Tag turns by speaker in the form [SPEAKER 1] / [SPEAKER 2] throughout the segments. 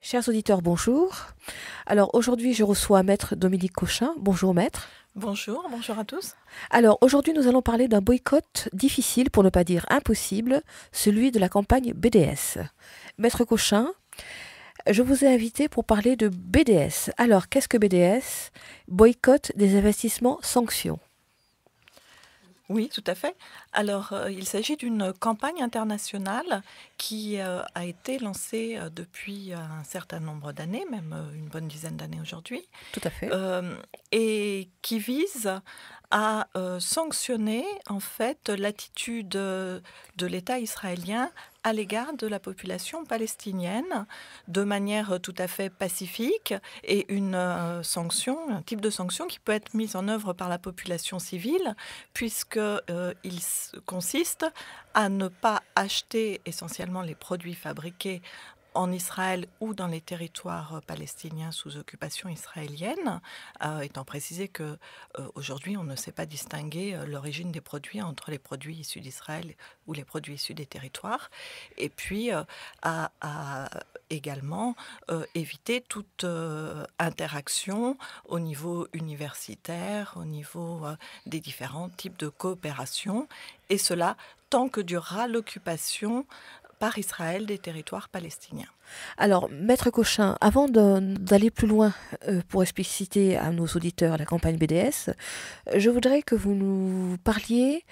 [SPEAKER 1] Chers auditeurs, bonjour. Alors aujourd'hui, je reçois Maître Dominique Cochin. Bonjour Maître.
[SPEAKER 2] Bonjour, bonjour à tous.
[SPEAKER 1] Alors aujourd'hui, nous allons parler d'un boycott difficile, pour ne pas dire impossible, celui de la campagne BDS. Maître Cochin, je vous ai invité pour parler de BDS. Alors qu'est-ce que BDS? Boycott des investissements sanctions.
[SPEAKER 2] Oui, tout à fait. Alors, il s'agit d'une campagne internationale qui a été lancée depuis un certain nombre d'années, même une bonne dizaine d'années aujourd'hui,
[SPEAKER 1] Tout à fait.
[SPEAKER 2] euh, et qui vise à sanctionner en fait l'attitude de l'État israélien à l'égard de la population palestinienne de manière tout à fait pacifique et une sanction, un type de sanction qui peut être mise en œuvre par la population civile puisque il consiste à ne pas acheter essentiellement les produits fabriqués en Israël ou dans les territoires palestiniens sous occupation israélienne, étant précisé que aujourd'hui on ne sait pas distinguer l'origine des produits entre les produits issus d'Israël ou les produits issus des territoires, et puis à également éviter toute interaction au niveau universitaire, au niveau des différents types de coopération, et cela tant que durera l'occupation par Israël des territoires palestiniens.
[SPEAKER 1] Alors, Maître Cochin, avant d'aller plus loin pour expliciter à nos auditeurs la campagne BDS, je voudrais que vous nous parliez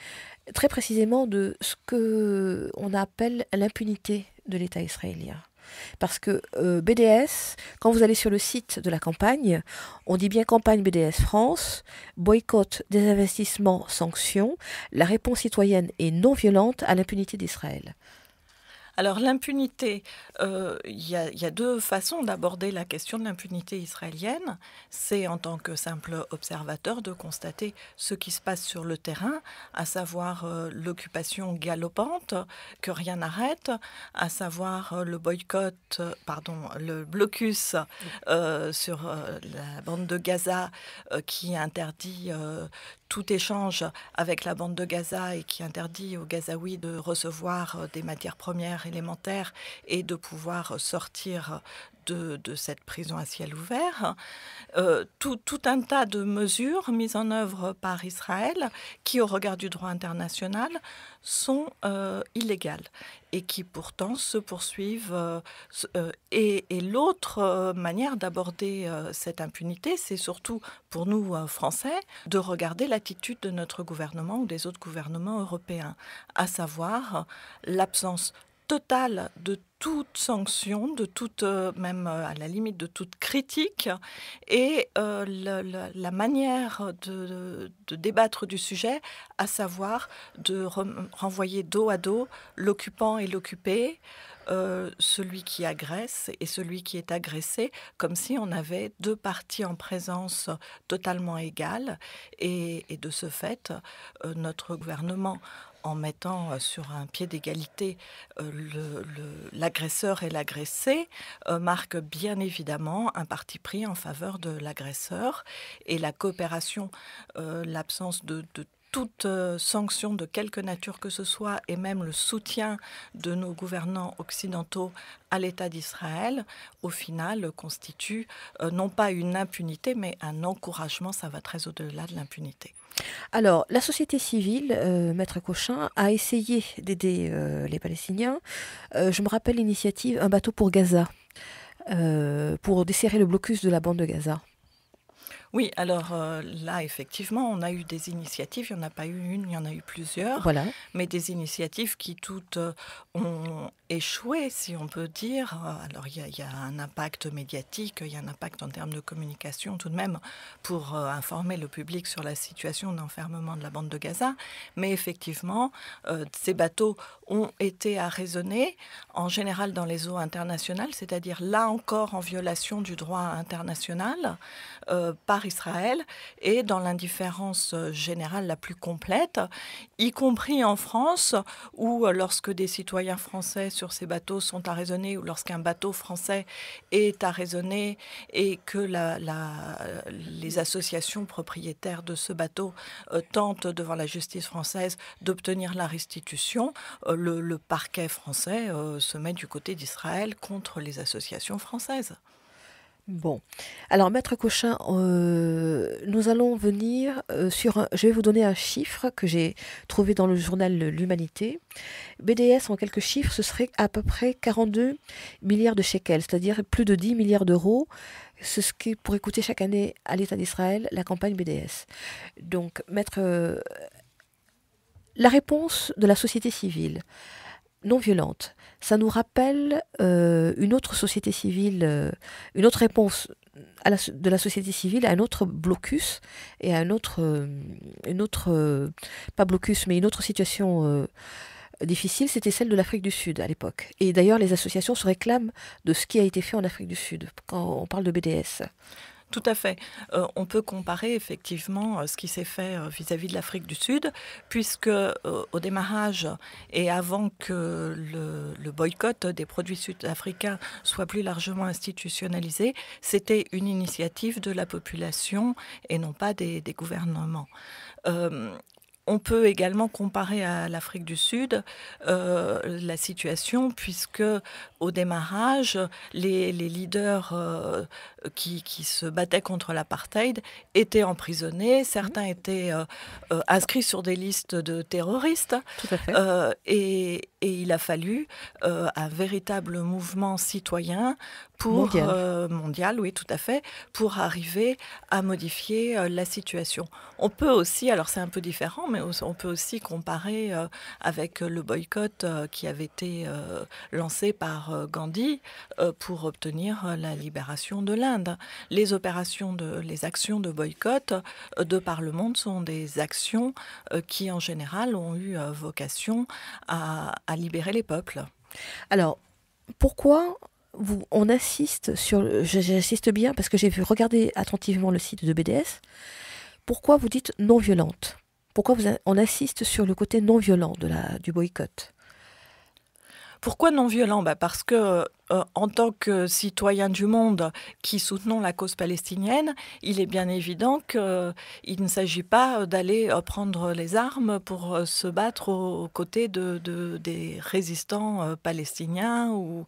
[SPEAKER 1] très précisément de ce que on appelle l'impunité de l'État israélien. Parce que BDS, quand vous allez sur le site de la campagne, on dit bien campagne BDS France, boycott des investissements, sanctions, la réponse citoyenne est non violente à l'impunité d'Israël.
[SPEAKER 2] Alors l'impunité, il y a deux façons d'aborder la question de l'impunité israélienne. C'est en tant que simple observateur de constater ce qui se passe sur le terrain, à savoir l'occupation galopante, que rien n'arrête, à savoir le boycott, le blocus sur la bande de Gaza qui interdit tout échange avec la bande de Gaza et qui interdit aux Gazaouis de recevoir des matières premières élémentaires et de pouvoir sortir de cette prison à ciel ouvert. Tout un tas de mesures mises en œuvre par Israël qui, au regard du droit international, sont illégales et qui pourtant se poursuivent. Et l'autre manière d'aborder cette impunité, c'est surtout pour nous, Français, de regarder l'attitude de notre gouvernement ou des autres gouvernements européens, à savoir l'absence totale de toute sanction, de toute, même à la limite de toute critique, et la manière de débattre du sujet, à savoir de renvoyer dos à dos l'occupant et l'occupé, celui qui agresse et celui qui est agressé, comme si on avait deux parties en présence totalement égales. Et de ce fait, notre gouvernement, en mettant sur un pied d'égalité l'agresseur et l'agressé, marque bien évidemment un parti pris en faveur de l'agresseur. Et la coopération, l'absence de toute sanction de quelque nature que ce soit, et même le soutien de nos gouvernants occidentaux à l'État d'Israël, au final, constitue non pas une impunité, mais un encouragement. Ça va très au-delà de l'impunité.
[SPEAKER 1] Alors, la société civile, Maître Cochin, a essayé d'aider les Palestiniens. Je me rappelle l'initiative Un bateau pour Gaza, pour desserrer le blocus de la bande de Gaza.
[SPEAKER 2] Oui, alors là, effectivement, on a eu des initiatives. Il n'y en a pas eu une, il y en a eu plusieurs,
[SPEAKER 1] Voilà.
[SPEAKER 2] mais des initiatives qui toutes ont échoué, si on peut dire. Alors, il y a un impact médiatique, il y a un impact en termes de communication tout de même pour informer le public sur la situation d'enfermement de la bande de Gaza. Mais effectivement, ces bateaux ont été arraisonnés, en général dans les eaux internationales, c'est-à-dire là encore en violation du droit international, par Israël, et dans l'indifférence générale la plus complète, y compris en France, où lorsque des citoyens français sur ces bateaux sont arraisonnés ou lorsqu'un bateau français est arraisonné et que les associations propriétaires de ce bateau tentent devant la justice française d'obtenir la restitution, le parquet français se met du côté d'Israël contre les associations françaises.
[SPEAKER 1] Bon, alors Maître Cochin, nous allons venir je vais vous donner un chiffre que j'ai trouvé dans le journal L'Humanité. BDS, en quelques chiffres, ce serait à peu près 42 milliards de shekels, c'est-à-dire plus de 10 milliards d'euros. C'est ce qui pourrait coûter chaque année à l'État d'Israël la campagne BDS. Donc, la réponse de la société civile non violente, ça nous rappelle une autre société civile, une autre réponse de la société civile à un autre blocus et à pas blocus, mais une autre situation difficile, c'était celle de l'Afrique du Sud à l'époque. Et d'ailleurs, les associations se réclament de ce qui a été fait en Afrique du Sud quand on parle de BDS.
[SPEAKER 2] Tout à fait. On peut comparer effectivement ce qui s'est fait vis-à-vis de l'Afrique du Sud, puisque au démarrage et avant que le boycott des produits sud-africains soit plus largement institutionnalisé, c'était une initiative de la population et non pas des gouvernements. On peut également comparer à l'Afrique du Sud la situation, puisque au démarrage, les leaders qui se battaient contre l'apartheid étaient emprisonnés, certains étaient inscrits sur des listes de terroristes,
[SPEAKER 1] Tout à fait.
[SPEAKER 2] Et il a fallu un véritable mouvement citoyen mondial, oui, tout à fait, pour arriver à modifier la situation. On peut aussi, alors c'est un peu différent, mais on peut aussi comparer avec le boycott qui avait été lancé par Gandhi pour obtenir la libération de l'Inde. Les actions de boycott de par le monde sont des actions qui, en général, ont eu vocation à libérer les peuples.
[SPEAKER 1] Alors, pourquoi on insiste j'insiste bien parce que j'ai regardé attentivement le site de BDS, pourquoi vous dites non violente? Pourquoi on insiste sur le côté non violent du boycott?
[SPEAKER 2] Pourquoi non violent? Parce que en tant que citoyens du monde qui soutenons la cause palestinienne, il est bien évident qu'il ne s'agit pas d'aller prendre les armes pour se battre aux côtés des résistants palestiniens ou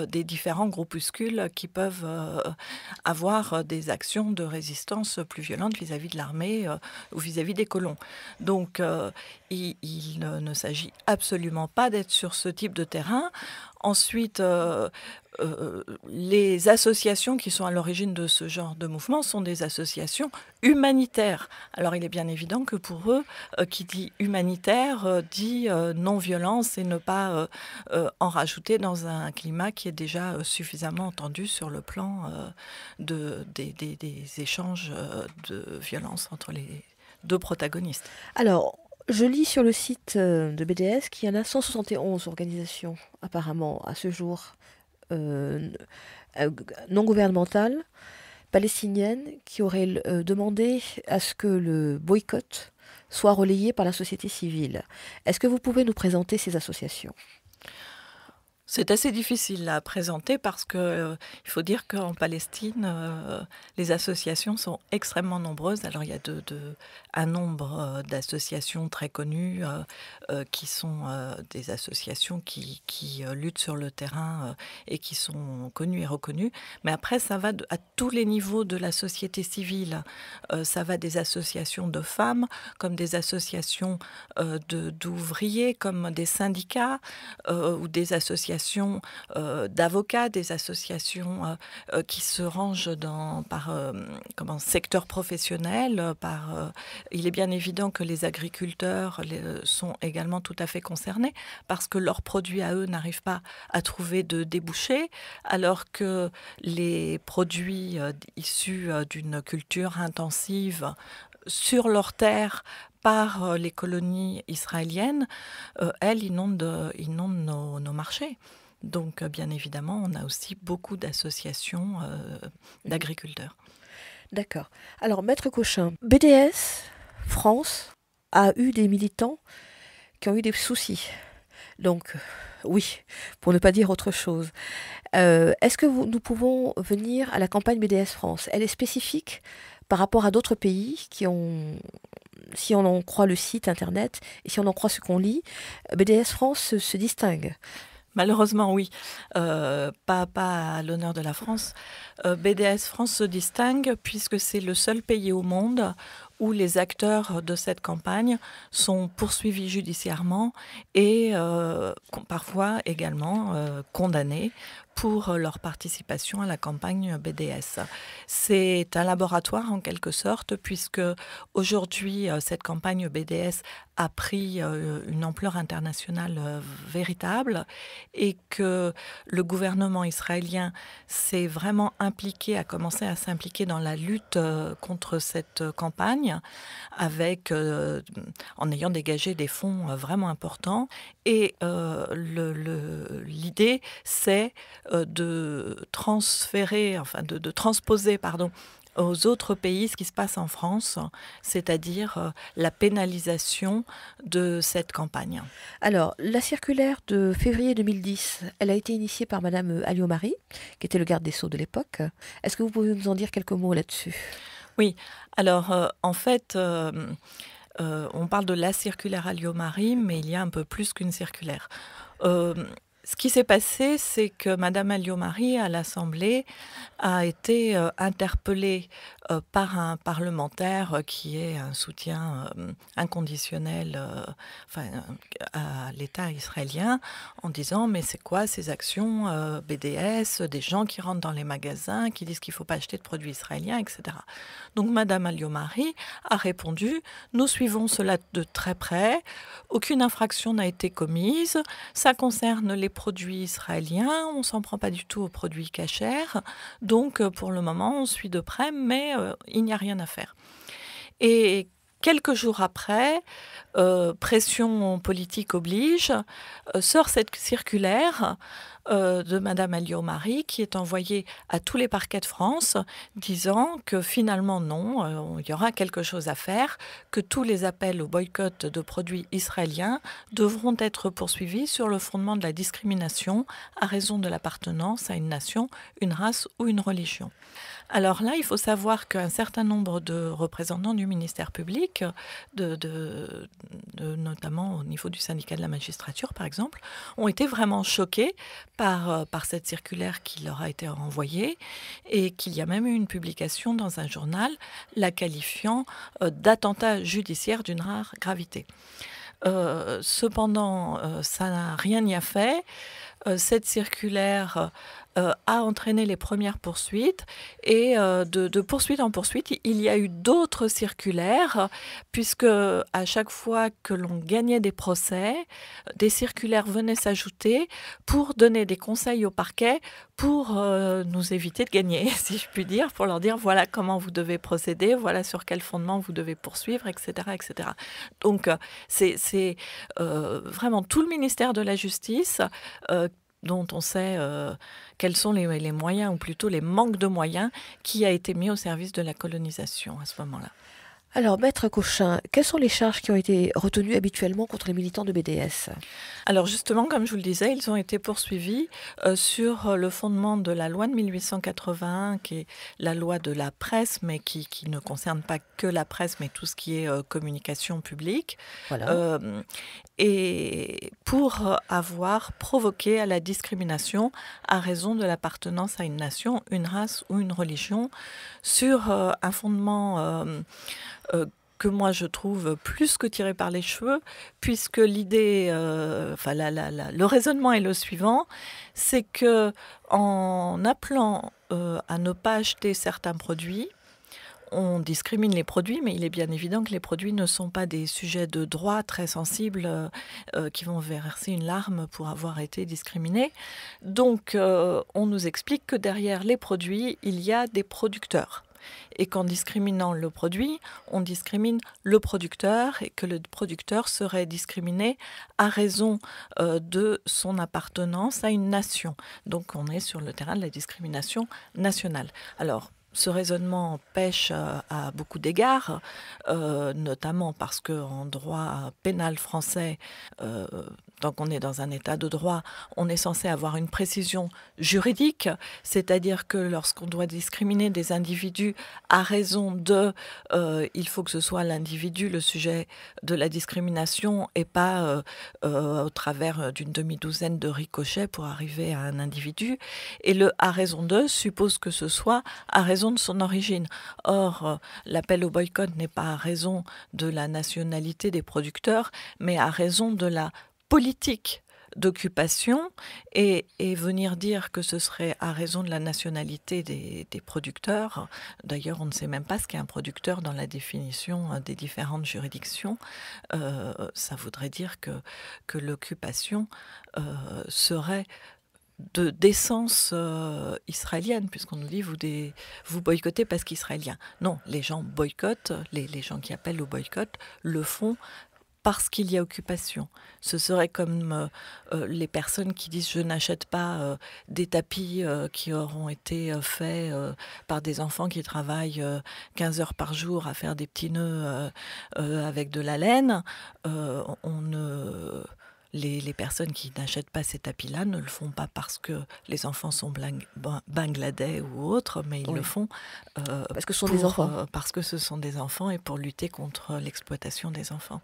[SPEAKER 2] des différents groupuscules qui peuvent avoir des actions de résistance plus violentes vis-à-vis de l'armée ou vis-à-vis des colons. Donc, il ne s'agit absolument pas d'être sur ce type de terrain. Ensuite, les associations qui sont à l'origine de ce genre de mouvement sont des associations humanitaires. Alors il est bien évident que pour eux, qui dit humanitaire, dit non-violence et ne pas en rajouter dans un climat qui est déjà suffisamment tendu sur le plan des échanges de violence entre les deux protagonistes.
[SPEAKER 1] Alors, je lis sur le site de BDS qu'il y en a 171 organisations, apparemment, à ce jour, non gouvernementales, palestiniennes, qui auraient demandé à ce que le boycott soit relayé par la société civile. Est-ce que vous pouvez nous présenter ces associations ?
[SPEAKER 2] C'est assez difficile à présenter parce que il faut dire qu'en Palestine, les associations sont extrêmement nombreuses. Alors il y a un nombre d'associations très connues qui sont des associations qui luttent sur le terrain et qui sont connues et reconnues. Mais après, ça va à tous les niveaux de la société civile. Ça va des associations de femmes, comme des associations d'ouvriers, comme des syndicats ou des associations d'avocats, des associations qui se rangent par secteur professionnel. Il est bien évident que les agriculteurs sont également tout à fait concernés parce que leurs produits à eux n'arrivent pas à trouver de débouchés, alors que les produits issus d'une culture intensive sur leurs terres par les colonies israéliennes, elles inondent nos marchés. Donc, bien évidemment, on a aussi beaucoup d'associations d'agriculteurs.
[SPEAKER 1] D'accord. Alors, Maître Cochin, BDS France a eu des militants qui ont eu des soucis. Donc, oui, pour ne pas dire autre chose. Est-ce que nous pouvons venir à la campagne BDS France? Elle est spécifique par rapport à d'autres pays qui ont, si on en croit le site internet et si on en croit ce qu'on lit, BDS France se distingue.
[SPEAKER 2] Malheureusement, oui. Pas à l'honneur de la France. BDS France se distingue puisque c'est le seul pays au monde où les acteurs de cette campagne sont poursuivis judiciairement et parfois également condamnés pour leur participation à la campagne BDS. C'est un laboratoire en quelque sorte, puisque aujourd'hui, cette campagne BDS a pris une ampleur internationale véritable et que le gouvernement israélien s'est vraiment impliqué, a commencé à s'impliquer dans la lutte contre cette campagne, avec, en ayant dégagé des fonds vraiment importants. Et l'idée, c'est de transférer, enfin de transposer, pardon, aux autres pays ce qui se passe en France, c'est-à-dire la pénalisation de cette campagne.
[SPEAKER 1] Alors, la circulaire de février 2010, elle a été initiée par Madame Alliot-Marie, qui était le garde des Sceaux de l'époque. Est-ce que vous pouvez nous en dire quelques mots là-dessus?
[SPEAKER 2] Oui, alors en fait, on parle de la circulaire Alliot-Marie, mais il y a un peu plus qu'une circulaire. Euh, Ce qui s'est passé, c'est que Madame Alliot-Marie, à l'Assemblée, a été interpellée par un parlementaire qui est un soutien inconditionnel enfin, à l'État israélien, en disant mais c'est quoi ces actions BDS, des gens qui rentrent dans les magasins, qui disent qu'il ne faut pas acheter de produits israéliens, etc. Donc Madame Alliot-Marie a répondu nous suivons cela de très près, aucune infraction n'a été commise, ça concerne les produits israéliens, on ne s'en prend pas du tout aux produits cachers, donc pour le moment on suit de près, mais il n'y a rien à faire. Et quelques jours après, pression politique oblige, sort cette circulaire de Madame Alliot-Marie qui est envoyée à tous les parquets de France disant que finalement non, il y aura quelque chose à faire, que tous les appels au boycott de produits israéliens devront être poursuivis sur le fondement de la discrimination à raison de l'appartenance à une nation, une race ou une religion. Alors là, il faut savoir qu'un certain nombre de représentants du ministère public, notamment au niveau du syndicat de la magistrature par exemple, ont été vraiment choqués par cette circulaire qui leur a été renvoyée et qu'il y a même eu une publication dans un journal la qualifiant d'attentat judiciaire d'une rare gravité. Cependant, ça rien n'y a fait. Cette circulaire a entraîné les premières poursuites et de poursuite en poursuite, il y a eu d'autres circulaires puisque à chaque fois que l'on gagnait des procès, des circulaires venaient s'ajouter pour donner des conseils au parquet pour nous éviter de gagner, si je puis dire, pour leur dire voilà comment vous devez procéder, voilà sur quel fondement vous devez poursuivre, etc. etc. Donc c'est vraiment tout le ministère de la Justice dont on sait quels sont les moyens, ou plutôt les manques de moyens, qui a été mis au service de la colonisation à ce moment-là.
[SPEAKER 1] Alors, Maître Cochin, quelles sont les charges qui ont été retenues habituellement contre les militants de BDS?
[SPEAKER 2] Alors justement, comme je vous le disais, ils ont été poursuivis sur le fondement de la loi de 1881, qui est la loi de la presse, mais qui ne concerne pas que la presse, mais tout ce qui est communication publique.
[SPEAKER 1] Voilà.
[SPEAKER 2] Et pour avoir provoqué à la discrimination à raison de l'appartenance à une nation, une race ou une religion, sur un fondement que moi je trouve plus que tiré par les cheveux, puisque l'idée, le raisonnement est le suivant, c'est que en appelant à ne pas acheter certains produits, on discrimine les produits, mais il est bien évident que les produits ne sont pas des sujets de droit très sensibles qui vont verser une larme pour avoir été discriminés. Donc, on nous explique que derrière les produits, il y a des producteurs. Et qu'en discriminant le produit, on discrimine le producteur et que le producteur serait discriminé à raison de son appartenance à une nation. Donc, on est sur le terrain de la discrimination nationale. Alors, ce raisonnement pêche à beaucoup d'égards, notamment parce qu'en droit pénal français, tant qu'on est dans un état de droit, on est censé avoir une précision juridique, c'est-à-dire que lorsqu'on doit discriminer des individus à raison de, il faut que ce soit l'individu le sujet de la discrimination et pas au travers d'une demi-douzaine de ricochets pour arriver à un individu. Et le à raison de suppose que ce soit à raison de son origine. Or, l'appel au boycott n'est pas à raison de la nationalité des producteurs, mais à raison de la politique d'occupation, et venir dire que ce serait à raison de la nationalité des producteurs. D'ailleurs, on ne sait même pas ce qu'est un producteur dans la définition des différentes juridictions. Ça voudrait dire que l'occupation serait d'essence israélienne, puisqu'on nous dit vous boycottez parce qu'israélien. Non, les gens boycottent, les gens qui appellent au boycott le font parce qu'il y a occupation. Ce serait comme les personnes qui disent « je n'achète pas des tapis qui auront été faits par des enfants qui travaillent 15 heures par jour à faire des petits nœuds avec de la laine ». Les personnes qui n'achètent pas ces tapis-là ne le font pas parce que les enfants sont bangladais ou autres, mais ils le font
[SPEAKER 1] parce que ce sont des enfants.
[SPEAKER 2] Parce que ce sont des enfants et pour lutter contre l'exploitation des enfants.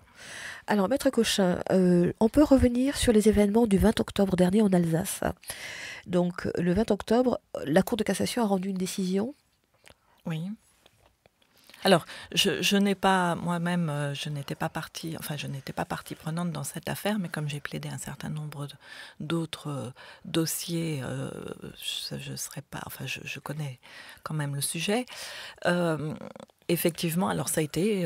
[SPEAKER 1] Alors, Maître Cochin, on peut revenir sur les événements du 20 octobre dernier en Alsace. Donc, le 20 octobre, la Cour de cassation a rendu une décision.
[SPEAKER 2] Oui. Alors, je n'ai pas, moi-même, je n'étais pas partie prenante dans cette affaire, mais comme j'ai plaidé un certain nombre d'autres dossiers, je serais pas, je connais quand même le sujet. Effectivement, alors ça a été,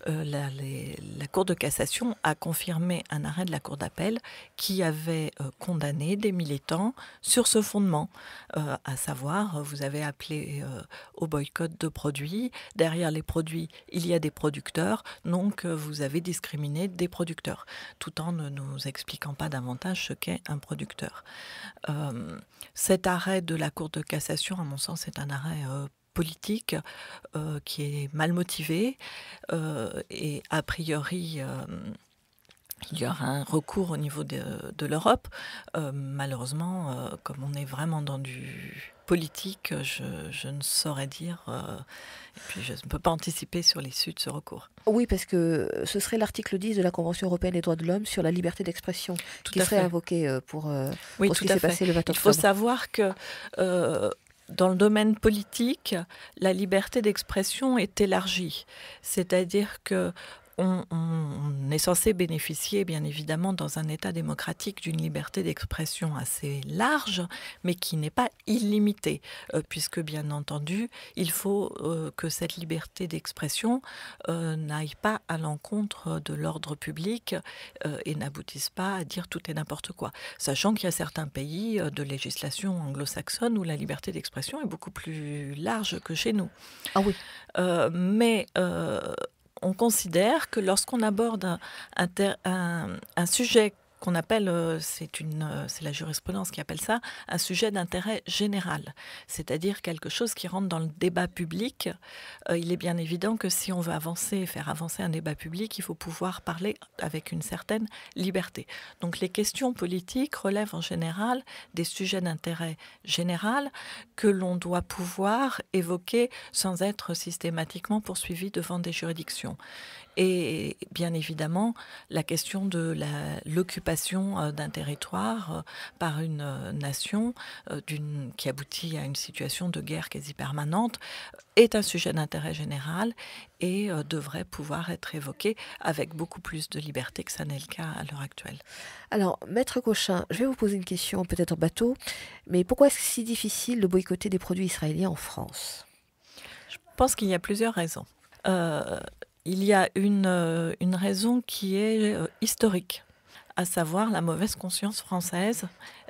[SPEAKER 2] la Cour de cassation a confirmé un arrêt de la Cour d'appel qui avait condamné des militants sur ce fondement, à savoir, vous avez appelé au boycott de produits, derrière les produits, il y a des producteurs, donc vous avez discriminé des producteurs, tout en ne nous expliquant pas davantage ce qu'est un producteur. Cet arrêt de la Cour de cassation, à mon sens, est un arrêt politique qui est mal motivé et a priori il y aura un recours au niveau de l'Europe. Malheureusement, comme on est vraiment dans du politique, je ne saurais dire et puis je ne peux pas anticiper sur l'issue de ce recours.
[SPEAKER 1] Oui, parce que ce serait l'article 10 de la Convention européenne des droits de l'homme sur la liberté d'expression qui serait invoqué pour ce qui s'est passé le 20 octobre.
[SPEAKER 2] Il faut savoir que dans le domaine politique, la liberté d'expression est élargie. C'est-à-dire que on est censé bénéficier, bien évidemment, dans un État démocratique, d'une liberté d'expression assez large, mais qui n'est pas illimitée, puisque, bien entendu, il faut que cette liberté d'expression n'aille pas à l'encontre de l'ordre public et n'aboutisse pas à dire tout et n'importe quoi. Sachant qu'il y a certains pays de législation anglo-saxonne où la liberté d'expression est beaucoup plus large que chez nous.
[SPEAKER 1] Ah oui.
[SPEAKER 2] Mais on considère que lorsqu'on aborde un sujet qu'on appelle, c'est la jurisprudence qui appelle ça, un sujet d'intérêt général, c'est-à-dire quelque chose qui rentre dans le débat public. Il est bien évident que si on veut faire avancer un débat public, il faut pouvoir parler avec une certaine liberté. Donc les questions politiques relèvent en général des sujets d'intérêt général que l'on doit pouvoir évoquer sans être systématiquement poursuivi devant des juridictions. Et bien évidemment, la question de l'occupation d'un territoire par une nation qui aboutit à une situation de guerre quasi permanente est un sujet d'intérêt général et devrait pouvoir être évoqué avec beaucoup plus de liberté que ça n'est le cas à l'heure actuelle.
[SPEAKER 1] Alors, Maître Cochin, je vais vous poser une question peut-être en bateau, mais pourquoi est-ce si difficile de boycotter des produits israéliens en France ?
[SPEAKER 2] Je pense qu'il y a plusieurs raisons. Il y a une raison qui est historique, à savoir la mauvaise conscience française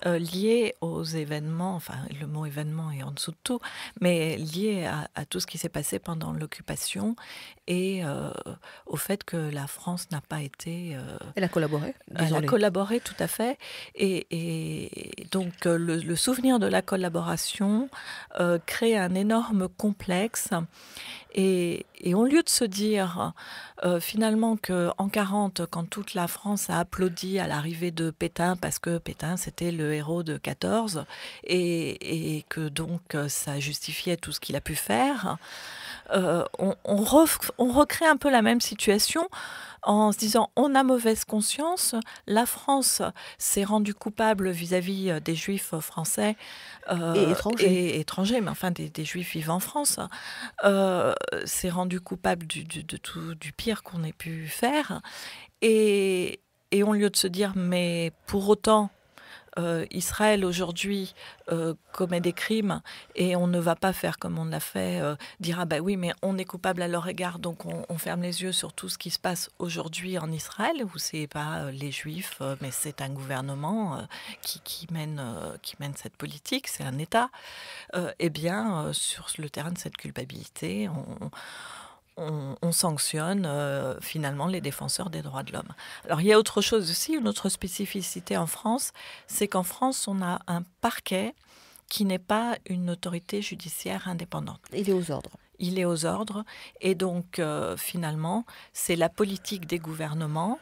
[SPEAKER 2] liées aux événements, enfin le mot événement est en dessous de tout, mais liées à tout ce qui s'est passé pendant l'occupation et au fait que la France n'a pas été...
[SPEAKER 1] Elle a collaboré,
[SPEAKER 2] elle a
[SPEAKER 1] disons-le.
[SPEAKER 2] collaboré tout à fait. Et donc le souvenir de la collaboration crée un énorme complexe. Et au lieu de se dire finalement qu'en 40, quand toute la France a applaudi à l'arrivée de Pétain, parce que Pétain c'était le héros de 14, et que donc ça justifiait tout ce qu'il a pu faire, on recrée un peu la même situation en se disant on a mauvaise conscience, la France s'est rendue coupable vis-à-vis des Juifs français
[SPEAKER 1] Et étranger.
[SPEAKER 2] et étrangers, mais enfin des Juifs vivant en France, s'est rendue coupable de tout, du pire qu'on ait pu faire. Et au lieu de se dire mais pour autant Israël aujourd'hui commet des crimes et on ne va pas faire comme on l'a fait, dire ah ben oui mais on est coupable à leur égard donc on ferme les yeux sur tout ce qui se passe aujourd'hui en Israël où c'est pas les Juifs mais c'est un gouvernement qui mène cette politique, c'est un État. Eh bien sur le terrain de cette culpabilité on sanctionne finalement les défenseurs des droits de l'homme. Alors il y a autre chose aussi, une autre spécificité en France, c'est qu'en France on a un parquet qui n'est pas une autorité judiciaire indépendante.
[SPEAKER 1] Il est aux ordres.
[SPEAKER 2] Il est aux ordres et donc finalement c'est la politique des gouvernements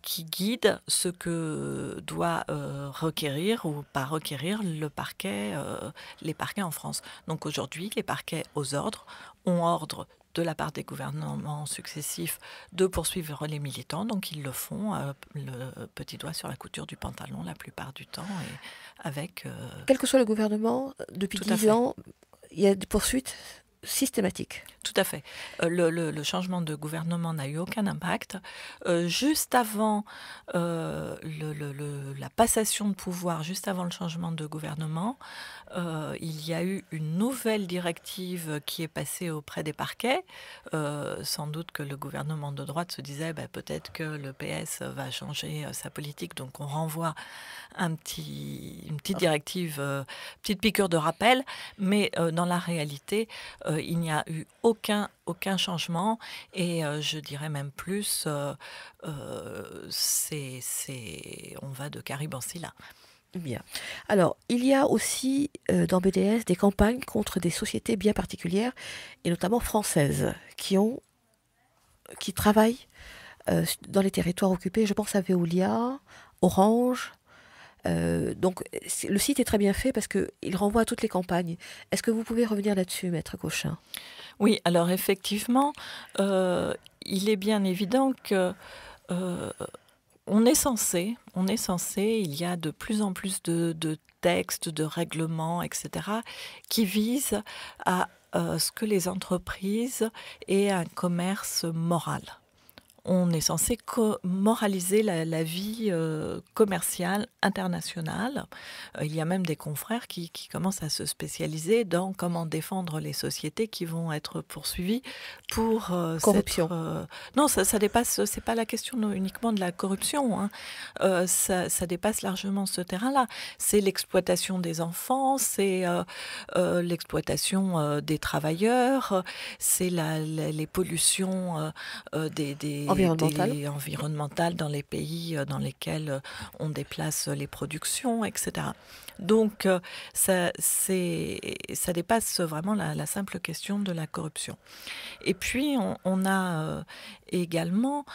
[SPEAKER 2] qui guide ce que doit requérir ou pas requérir les parquets en France. Donc aujourd'hui les parquets aux ordres ont ordre de la part des gouvernements successifs de poursuivre les militants, donc ils le font le petit doigt sur la couture du pantalon la plupart du temps et avec...
[SPEAKER 1] Quel que soit le gouvernement, depuis
[SPEAKER 2] tout à
[SPEAKER 1] 10
[SPEAKER 2] fait.
[SPEAKER 1] ans, il y a des poursuites systématiques.
[SPEAKER 2] Tout à fait. Le changement de gouvernement n'a eu aucun impact. Juste avant la passation de pouvoir, juste avant le changement de gouvernement, il y a eu une nouvelle directive qui est passée auprès des parquets. Sans doute que le gouvernement de droite se disait peut-être que le PS va changer sa politique, donc on renvoie une petite directive, petite piqûre de rappel, mais dans la réalité, il n'y a eu aucun changement et je dirais même plus, on va de Carib en Scylla.
[SPEAKER 1] Bien. Alors, il y a aussi dans BDS des campagnes contre des sociétés bien particulières, et notamment françaises, qui travaillent dans les territoires occupés. Je pense à Veolia, Orange. Donc, le site est très bien fait parce qu'il renvoie à toutes les campagnes. Est-ce que vous pouvez revenir là-dessus, Maître Cochin?
[SPEAKER 2] Oui, alors effectivement, il est bien évident que on est censé, il y a de plus en plus de textes, de règlements, etc., qui visent à ce que les entreprises aient un commerce moral. On est censé moraliser la vie commerciale internationale. Il y a même des confrères qui commencent à se spécialiser dans comment défendre les sociétés qui vont être poursuivies pour
[SPEAKER 1] Corruption.
[SPEAKER 2] Non, ça dépasse, c'est pas la question uniquement de la corruption, hein. Ça dépasse largement ce terrain-là. C'est l'exploitation des enfants, c'est l'exploitation des travailleurs, c'est les pollutions environnementales dans les pays dans lesquels on déplace les productions, etc. Donc ça dépasse vraiment la simple question de la corruption. Et puis on a également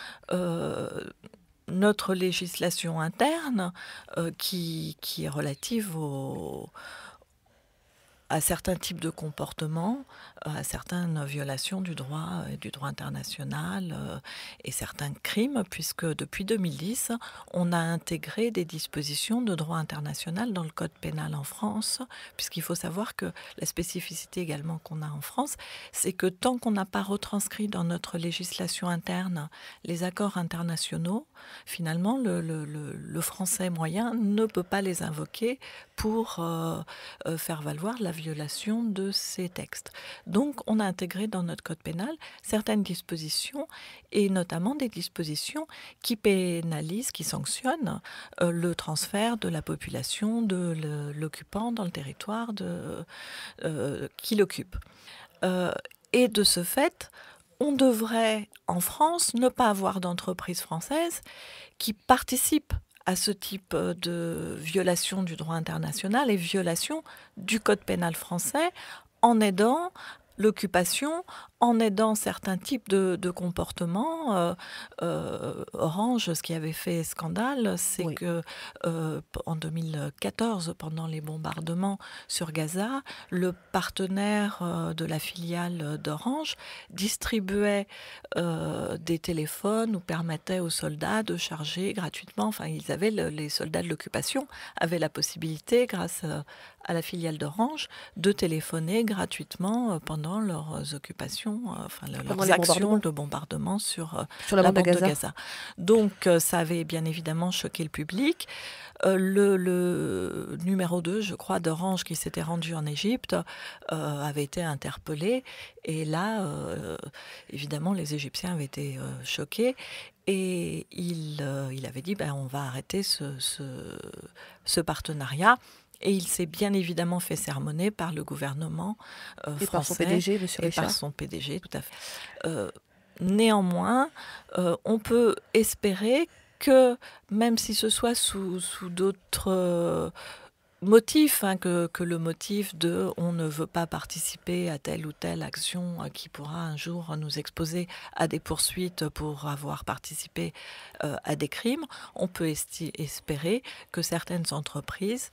[SPEAKER 2] notre législation interne qui est relative à certains types de comportements, à certaines violations du droit international et certains crimes, puisque depuis 2010, on a intégré des dispositions de droit international dans le code pénal en France, puisqu'il faut savoir que la spécificité également qu'on a en France, c'est que tant qu'on n'a pas retranscrit dans notre législation interne les accords internationaux, finalement, le français moyen ne peut pas les invoquer pour faire valoir la violation de ces textes. Donc on a intégré dans notre code pénal certaines dispositions, et notamment des dispositions qui pénalisent, qui sanctionnent le transfert de la population de l'occupant dans le territoire qui l'occupe. Et de ce fait, on devrait, en France, ne pas avoir d'entreprise française qui participe à ce type de violation du droit international et violation du code pénal français en aidant l'occupation, en aidant certains types de comportements. Orange, ce qui avait fait scandale, c'est
[SPEAKER 1] Oui.
[SPEAKER 2] que en 2014, pendant les bombardements sur Gaza, le partenaire de la filiale d'Orange distribuait des téléphones ou permettait aux soldats de charger gratuitement. Enfin, les soldats de l'occupation avaient la possibilité, grâce à la filiale d'Orange, de téléphoner gratuitement pendant leurs occupations, leurs actions de bombardement sur la bande de Gaza. Donc ça avait bien évidemment choqué le public. Le numéro 2, je crois, d'Orange, qui s'était rendu en Égypte, avait été interpellé. Et là, évidemment, les Égyptiens avaient été choqués. Et il avait dit, on va arrêter ce partenariat. Et il s'est bien évidemment fait sermonner par le gouvernement français.
[SPEAKER 1] Et par son PDG, M. Richard.
[SPEAKER 2] Et par son PDG, tout à fait. Néanmoins, on peut espérer que, même si ce soit sous d'autres motif, que le motif de on ne veut pas participer à telle ou telle action qui pourra un jour nous exposer à des poursuites pour avoir participé à des crimes, on peut espérer que certaines entreprises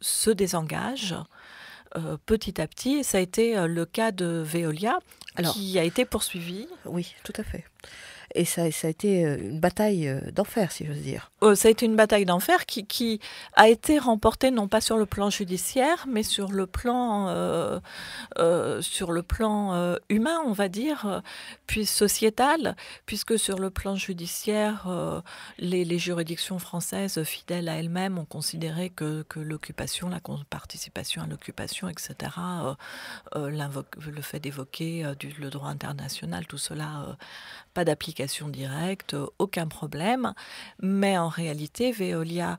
[SPEAKER 2] se désengagent petit à petit. Et ça a été le cas de Veolia, qui a été poursuivi.
[SPEAKER 1] Oui, tout à fait. Et ça a été une bataille d'enfer, si j'ose dire.
[SPEAKER 2] Ça a été une bataille d'enfer qui a été remportée non pas sur le plan judiciaire, mais sur le plan humain, on va dire, puis sociétal, puisque sur le plan judiciaire, les juridictions françaises, fidèles à elles-mêmes, ont considéré que l'occupation, la participation à l'occupation, etc., le fait d'évoquer le droit international, tout cela, pas d'application directe, aucun problème. Mais en réalité, Veolia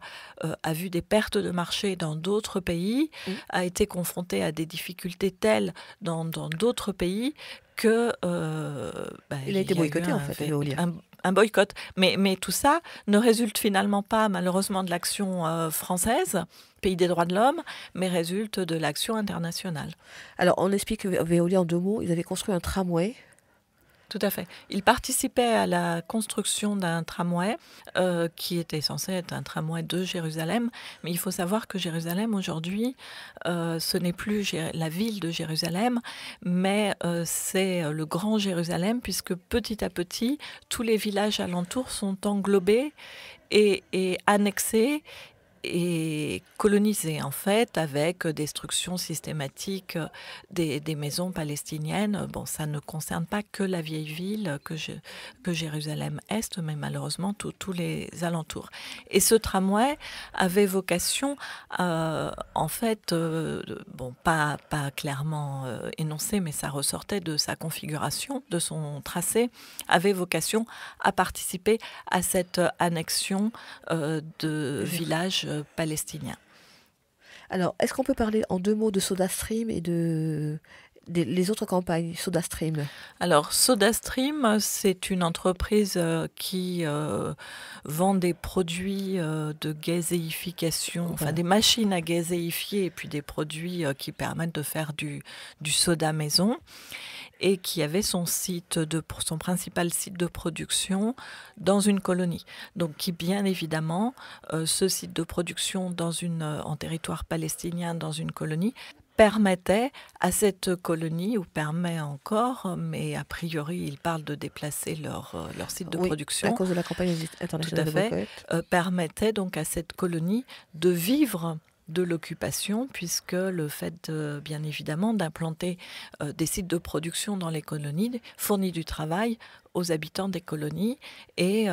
[SPEAKER 2] a vu des pertes de marché dans d'autres pays, a été confronté à des difficultés telles dans d'autres pays que...
[SPEAKER 1] il a été boycotté, en fait, Veolia.
[SPEAKER 2] Un boycott. Mais tout ça ne résulte finalement pas, malheureusement, de l'action française, pays des droits de l'homme, mais résulte de l'action internationale.
[SPEAKER 1] Alors, on explique Veolia en 2 mots. Ils avaient construit un tramway.
[SPEAKER 2] Tout à fait. Il participait à la construction d'un tramway qui était censé être un tramway de Jérusalem. Mais il faut savoir que Jérusalem, aujourd'hui, ce n'est plus la ville de Jérusalem, mais c'est le Grand Jérusalem, puisque petit à petit, tous les villages alentours sont englobés et annexés et colonisé, en fait, avec destruction systématique des maisons palestiniennes. Bon, ça ne concerne pas que la vieille ville, que Jérusalem-Est, mais malheureusement tous les alentours. Et ce tramway avait vocation, en fait, pas clairement énoncé, mais ça ressortait de sa configuration, de son tracé, avait vocation à participer à cette annexion de villages palestiniens.
[SPEAKER 1] Alors, est-ce qu'on peut parler en 2 mots de SodaStream et les autres campagnes SodaStream?
[SPEAKER 2] Alors, SodaStream, c'est une entreprise qui vend des produits de gazéification, enfin des machines à gazéifier et puis des produits qui permettent de faire du soda maison, et qui avait son principal site de production dans une colonie. Donc qui, bien évidemment, ce site de production en territoire palestinien, dans une colonie, permettait à cette colonie, ou permet encore, mais a priori, ils parlent de déplacer leur site de production.
[SPEAKER 1] À cause de la campagne internationale de boycott.
[SPEAKER 2] Permettait donc à cette colonie de vivre de l'occupation, puisque le fait, bien évidemment, d'implanter des sites de production dans les colonies fournit du travail aux habitants des colonies et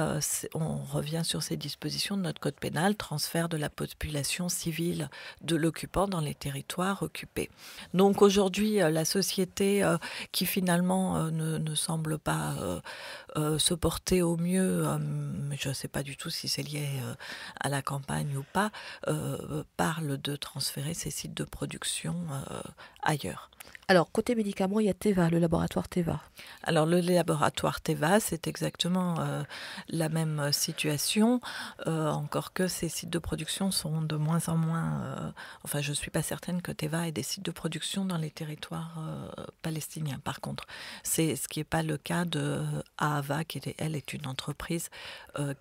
[SPEAKER 2] on revient sur ces dispositions de notre code pénal, transfert de la population civile de l'occupant dans les territoires occupés. Donc aujourd'hui, la société qui finalement ne semble pas se porter au mieux, je ne sais pas du tout si c'est lié à la campagne ou pas, parle de transférer ces sites de production ailleurs.
[SPEAKER 1] Alors, côté médicaments, il y a Teva, le laboratoire Teva.
[SPEAKER 2] Alors, le laboratoire Teva, c'est exactement la même situation, encore que ces sites de production sont de moins en moins... enfin, je ne suis pas certaine que Teva ait des sites de production dans les territoires palestiniens. Par contre, c'est ce qui n'est pas le cas de Ahava, qui, elle, est une entreprise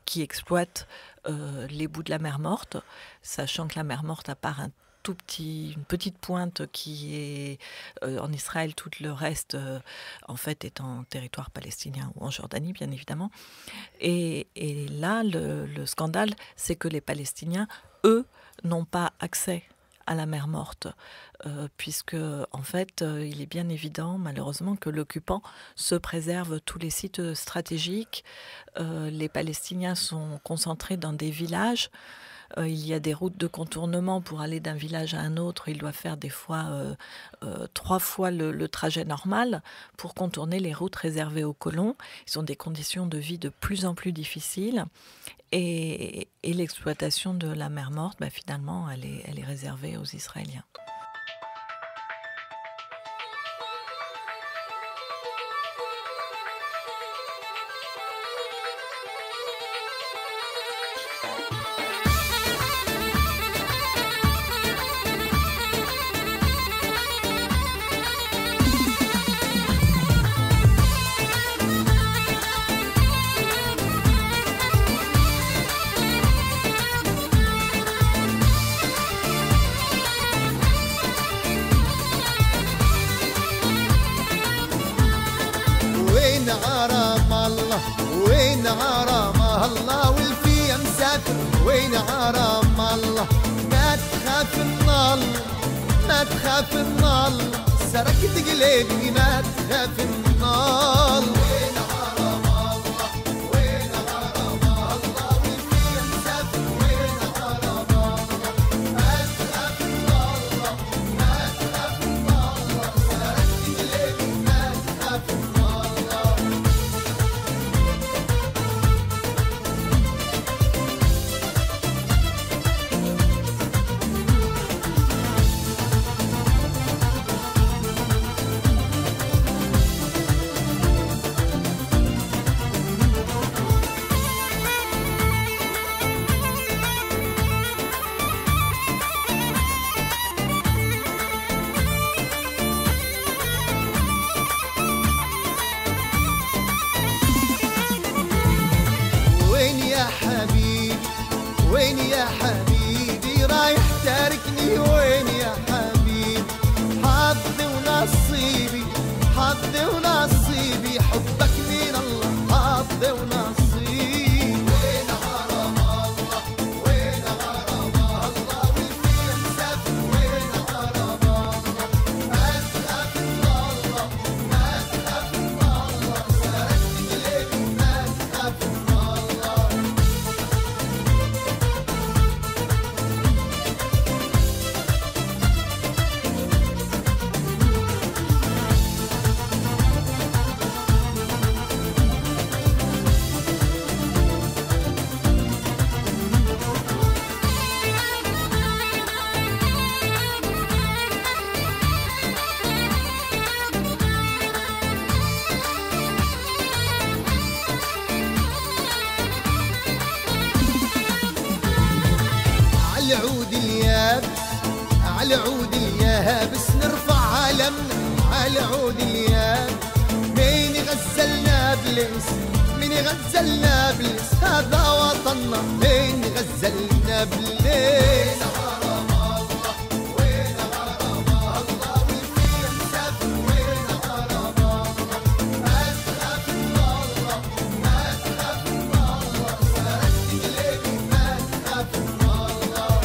[SPEAKER 2] qui exploite les bouts de la mer Morte, sachant que la mer Morte, à part une petite pointe qui est en Israël, tout le reste en fait est en territoire palestinien ou en Jordanie bien évidemment. Et là le scandale, c'est que les Palestiniens, eux, n'ont pas accès à la mer Morte, puisque en fait il est bien évident malheureusement que l'occupant se préserve tous les sites stratégiques. Les Palestiniens sont concentrés dans des villages. Il y a des routes de contournement pour aller d'un village à un autre. Ils doivent faire des fois 3 fois le trajet normal pour contourner les routes réservées aux colons. Ils ont des conditions de vie de plus en plus difficiles. Et l'exploitation de la mer Morte, finalement, elle est réservée aux Israéliens.
[SPEAKER 3] وين غرام الله والفي مسافر وين غرام الله ما تخاف من الله ما تخاف من الله سركت قلبي ما تخاف من الله وين غرام الله وين غرام الله والفي مسافر وين غرام الله ما تخاف من الله ما تخاف من الله سركت قلبي ما تخاف من الله. وين يا حبيبي رايح تاركني وين يا حبيبي حظي ونصيبي حظي ونصيبي حبك من الله حظي ونصيبي وين غرام الله وين غرام الله والفي مسافر وين غرام الله ما تخاف من الله ما تخاف من الله سرقت قلبي ما تخاف من الله. على عود اليابس نرفع علمنا على عود اليابس مين غزلنا بليس مين غزلنا بليس هذا وطننا مين غزلنا بليس غرام الله وين غرام الله والفي مسافر وين غرام الله ما تخاف من الله ما تخاف من الله سرقت قلبي ما تخاف من الله.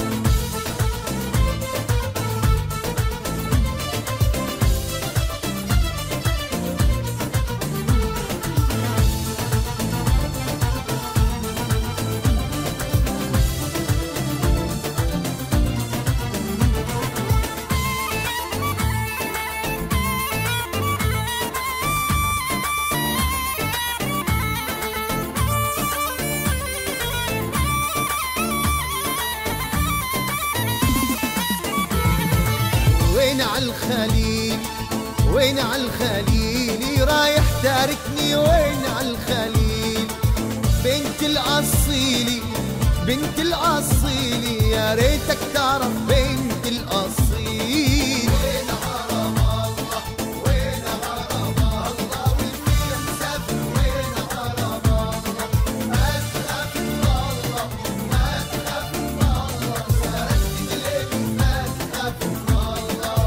[SPEAKER 3] الخليل وين عالخليل رايح تاركني وين عالخليل بنت الأصيلي بنت الأصيلي يا ريتك تعرف بنت الأصيل وين حرم الله وين حرم الله والفيا مسافر وين حرم الله ما تخاف من الله ما تخاف من الله سرقت قلبي ما تخاف من الله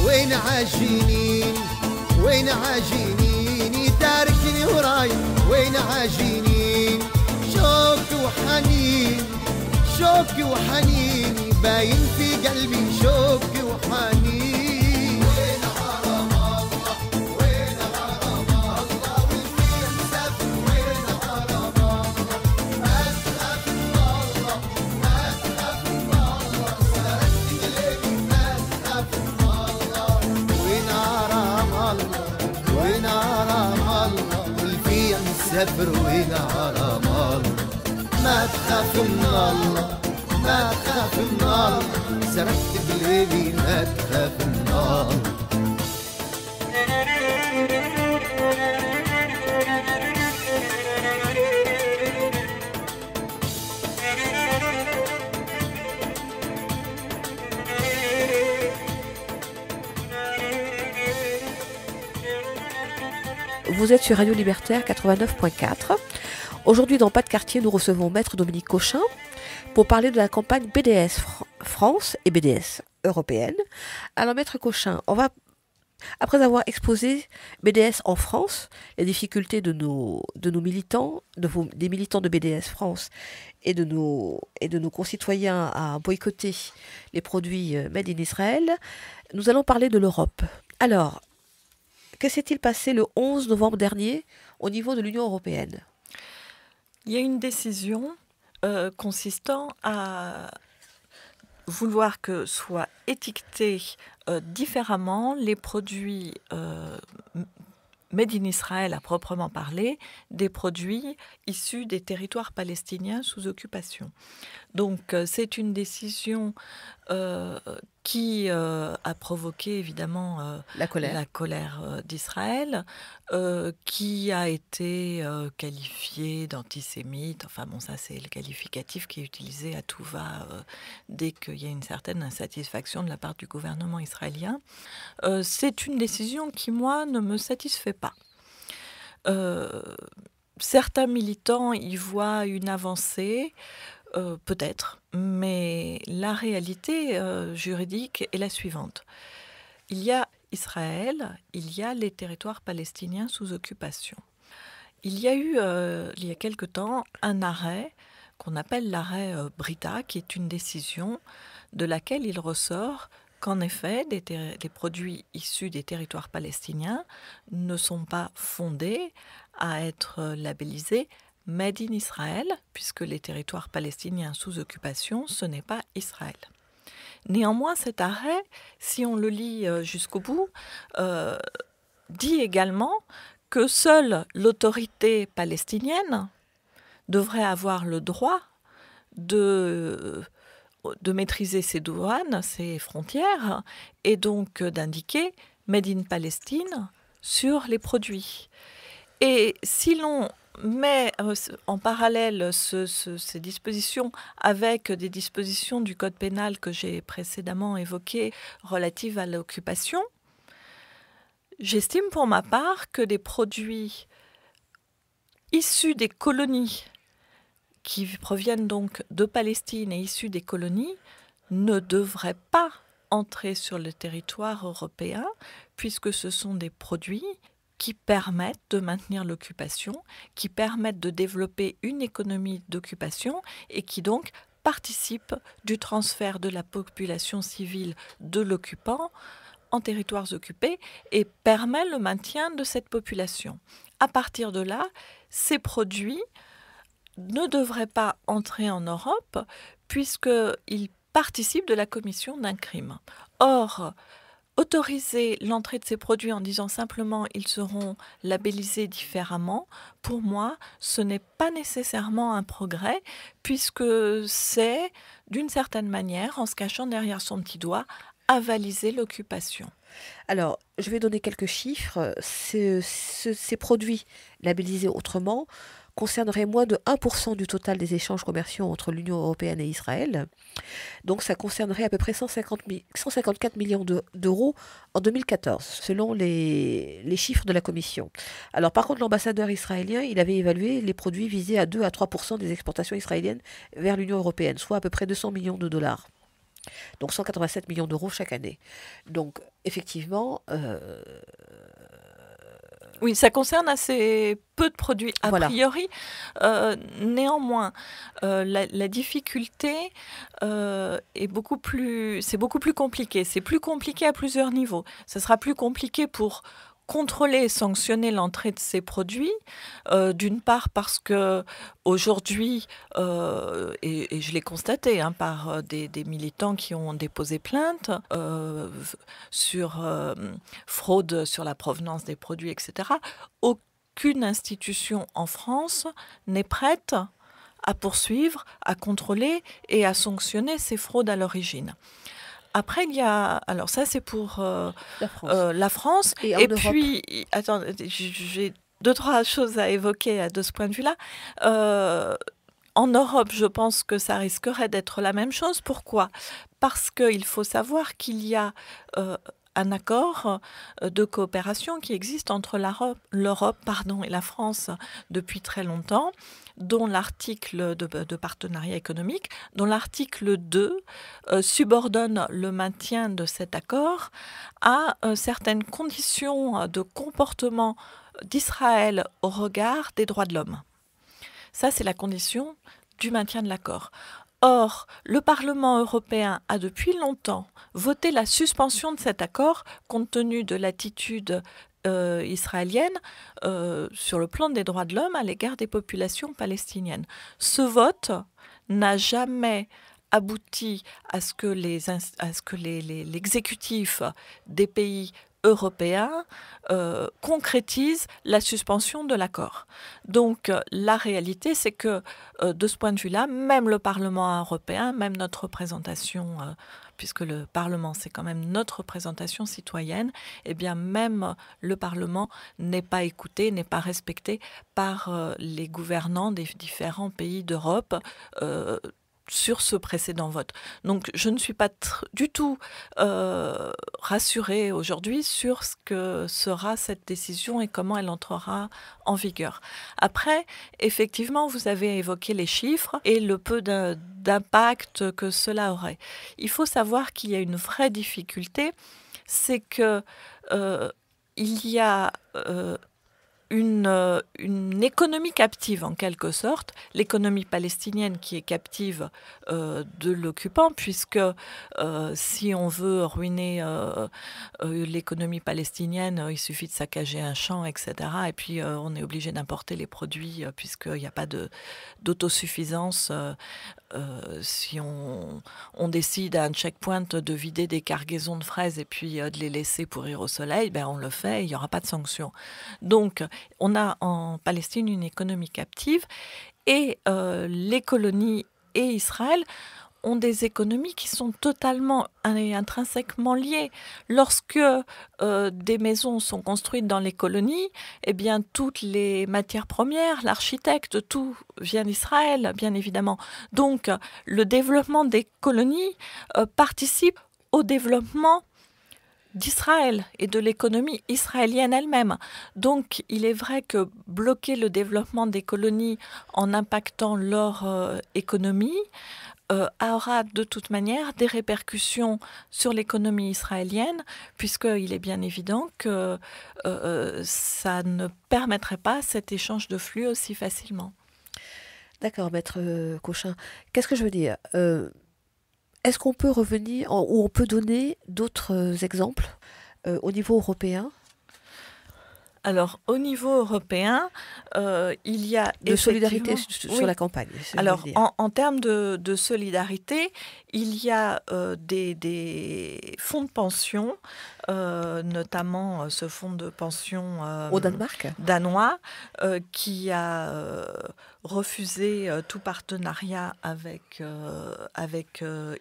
[SPEAKER 3] وين عاجينين وين عاجينين تاركني وراي وين عاجينين شوقي وحنين شوقي وحنيني باين في قلبي شوقي وحنين وين حرم الله وين حرم الله والفيا مسافر وين حرم الله ما تخاف من الله ما تخاف من الله سرقت قلبي ما تخاف من الله وين حرم الله وين حرم الله والفيا مسافر وين حرم الله ما تخاف من الله ما تخاف من الله سرقت قلبي ما تخاف من الله
[SPEAKER 1] Vous êtes sur Radio Libertaire 89.4. Aujourd'hui, dans Pas de quartier, nous recevons Maître Dominique Cochin pour parler de la campagne BDS France et BDS européenne. Alors, Maître Cochin, après avoir exposé BDS en France, les difficultés de nos militants, des militants de BDS France et de nos concitoyens à boycotter les produits made in Israël, nous allons parler de l'Europe. Alors, que s'est-il passé le 11 novembre dernier au niveau de l'Union européenne ?
[SPEAKER 2] Il y a une décision consistant à vouloir que soient étiquetés différemment les produits made in Israël à proprement parler, des produits issus des territoires palestiniens sous occupation. Donc c'est une décision qui a provoqué évidemment la colère d'Israël, qui a été qualifiée d'antisémite. Enfin bon, ça c'est le qualificatif qui est utilisé à tout va dès qu'il y a une certaine insatisfaction de la part du gouvernement israélien. C'est une décision qui, moi, ne me satisfait pas. Certains militants y voient une avancée, peut-être, mais la réalité juridique est la suivante. Il y a Israël, il y a les territoires palestiniens sous occupation. Il y a eu, il y a quelque temps, un arrêt qu'on appelle l'arrêt Brita, qui est une décision de laquelle il ressort qu'en effet, les produits issus des territoires palestiniens ne sont pas fondés à être labellisés Made in Israël, puisque les territoires palestiniens sous occupation, ce n'est pas Israël. Néanmoins, cet arrêt, si on le lit jusqu'au bout, dit également que seule l'autorité palestinienne devrait avoir le droit de maîtriser ses douanes, ses frontières, et donc d'indiquer « Made in Palestine » sur les produits. Et si l'on met en parallèle ces dispositions avec des dispositions du code pénal que j'ai précédemment évoquées relatives à l'occupation, j'estime pour ma part que des produits issus des colonies, qui proviennent donc de Palestine et issus des colonies, ne devraient pas entrer sur le territoire européen, puisque ce sont des produits qui permettent de maintenir l'occupation, qui permettent de développer une économie d'occupation et qui donc participe du transfert de la population civile de l'occupant en territoires occupés et permet le maintien de cette population. À partir de là, ces produits ne devraient pas entrer en Europe puisqu'ils participent de la commission d'un crime. Or, autoriser l'entrée de ces produits en disant simplement ils seront labellisés différemment, pour moi, ce n'est pas nécessairement un progrès, puisque c'est, d'une certaine manière, en se cachant derrière son petit doigt, avaliser l'occupation.
[SPEAKER 1] Alors, je vais donner quelques chiffres. Ces produits labellisés autrement concerneraient moins de 1% du total des échanges commerciaux entre l'Union européenne et Israël. Donc ça concernerait à peu près 154 millions d'euros en 2014, selon les chiffres de la Commission. Alors par contre, l'ambassadeur israélien, il avait évalué les produits visés à 2 à 3% des exportations israéliennes vers l'Union européenne, soit à peu près 200 millions de dollars. Donc 187 millions d'euros chaque année. Donc effectivement...
[SPEAKER 2] Oui, ça concerne assez peu de produits a priori. Néanmoins, la difficulté c'est beaucoup plus compliqué. C'est plus compliqué à plusieurs niveaux. Ça sera plus compliqué pour contrôler et sanctionner l'entrée de ces produits, d'une part parce que aujourd'hui, et je l'ai constaté par des militants qui ont déposé plainte sur fraude sur la provenance des produits, etc., aucune institution en France n'est prête à poursuivre, à contrôler et à sanctionner ces fraudes à l'origine. Après, il y a... Alors ça, c'est pour la France. Et puis, attendez, j'ai 2-3 choses à évoquer de ce point de vue-là. En Europe, je pense que ça risquerait d'être la même chose. Pourquoi ? Parce qu'il faut savoir qu'il y a un accord de coopération qui existe entre l'Europe et la France depuis très longtemps, dont l'article de partenariat économique, dont l'article 2 subordonne le maintien de cet accord à certaines conditions de comportement d'Israël au regard des droits de l'homme. Ça, c'est la condition du maintien de l'accord. Or, le Parlement européen a depuis longtemps voté la suspension de cet accord compte tenu de l'attitude israélienne sur le plan des droits de l'homme à l'égard des populations palestiniennes. Ce vote n'a jamais abouti à ce que l'exécutif des pays européens concrétise la suspension de l'accord. Donc la réalité, c'est que de ce point de vue-là, même le Parlement européen, même notre représentation, puisque le Parlement, c'est quand même notre représentation citoyenne, eh bien même le Parlement n'est pas écouté, n'est pas respecté par les gouvernants des différents pays d'Europe sur ce précédent vote. Donc je ne suis pas du tout rassurée aujourd'hui sur ce que sera cette décision et comment elle entrera en vigueur. Après, effectivement, vous avez évoqué les chiffres et le peu d'impact que cela aurait. Il faut savoir qu'il y a une vraie difficulté, c'est que il y a une économie captive en quelque sorte, l'économie palestinienne qui est captive de l'occupant, puisque si on veut ruiner l'économie palestinienne, il suffit de saccager un champ, etc. Et puis on est obligé d'importer les produits puisqu'il n'y a pas d'autosuffisance. Si on décide à un checkpoint de vider des cargaisons de fraises et puis de les laisser pourrir au soleil, on le fait, il n'y aura pas de sanctions. Donc, on a en Palestine une économie captive et les colonies et Israël ont des économies qui sont totalement et intrinsèquement liées. Lorsque des maisons sont construites dans les colonies, eh bien toutes les matières premières, l'architecte, tout vient d'Israël, bien évidemment. Donc le développement des colonies participe au développement d'Israël et de l'économie israélienne elle-même. Donc il est vrai que bloquer le développement des colonies en impactant leur économie aura de toute manière des répercussions sur l'économie israélienne, puisqu'il est bien évident que ça ne permettrait pas cet échange de flux aussi facilement.
[SPEAKER 1] D'accord, maître Cochin. Qu'est-ce que je veux dire? Est-ce qu'on peut revenir ou on peut donner d'autres exemples au niveau européen
[SPEAKER 2] Alors, au niveau européen, il y a
[SPEAKER 1] de solidarité
[SPEAKER 2] effectivement...
[SPEAKER 1] sur
[SPEAKER 2] Oui.
[SPEAKER 1] la campagne?
[SPEAKER 2] Alors, en termes de solidarité, il y a des fonds de pension, notamment ce fonds de pension
[SPEAKER 1] Au Danemark?
[SPEAKER 2] danois, qui a refusé tout partenariat avec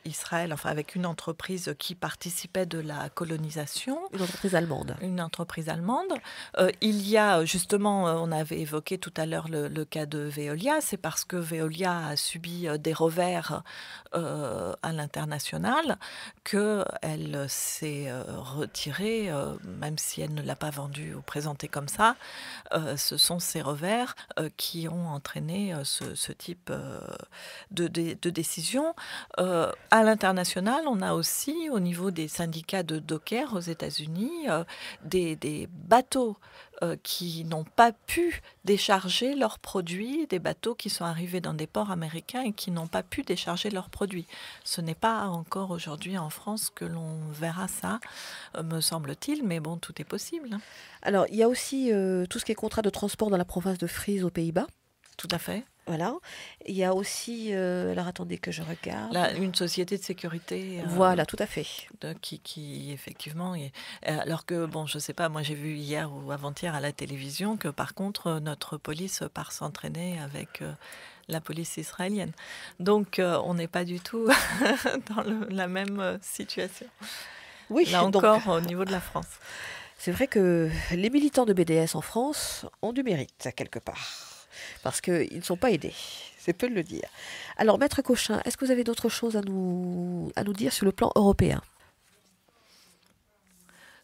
[SPEAKER 2] Israël, enfin avec une entreprise qui participait de la colonisation.
[SPEAKER 1] Une entreprise allemande.
[SPEAKER 2] Une entreprise allemande. Il y a justement, on avait évoqué tout à l'heure le cas de Veolia, c'est parce que Veolia a subi des revers à l'international qu'elle s'est retirée, même si elle ne l'a pas vendu ou présenté comme ça. Ce sont ces revers qui ont entraîné ce type de décision. À l'international, on a aussi, au niveau des syndicats de dockers aux États-Unis, des bateaux qui n'ont pas pu décharger leurs produits, des bateaux qui sont arrivés dans des ports américains et qui n'ont pas pu décharger leurs produits. Ce n'est pas encore aujourd'hui en France que l'on verra ça, me semble-t-il, mais bon, tout est possible. Hein.
[SPEAKER 1] Alors, il y a aussi tout ce qui est contrat de transport dans la province de Frise aux Pays-Bas.
[SPEAKER 2] Tout à fait.
[SPEAKER 1] Voilà. Il y a aussi, alors attendez que je regarde.
[SPEAKER 2] Là, une société de sécurité.
[SPEAKER 1] Voilà, tout à fait.
[SPEAKER 2] Qui effectivement, alors que, bon, je sais pas, moi j'ai vu hier ou avant-hier à la télévision que par contre, notre police part s'entraîner avec la police israélienne. Donc, on n'est pas du tout dans la même situation.
[SPEAKER 1] Oui,
[SPEAKER 2] là encore, au niveau de la France.
[SPEAKER 1] C'est vrai que les militants de BDS en France ont du mérite, quelque part. Parce qu'ils ne sont pas aidés, c'est peu de le dire. Alors, maître Cochin, est-ce que vous avez d'autres choses à nous dire sur le plan européen?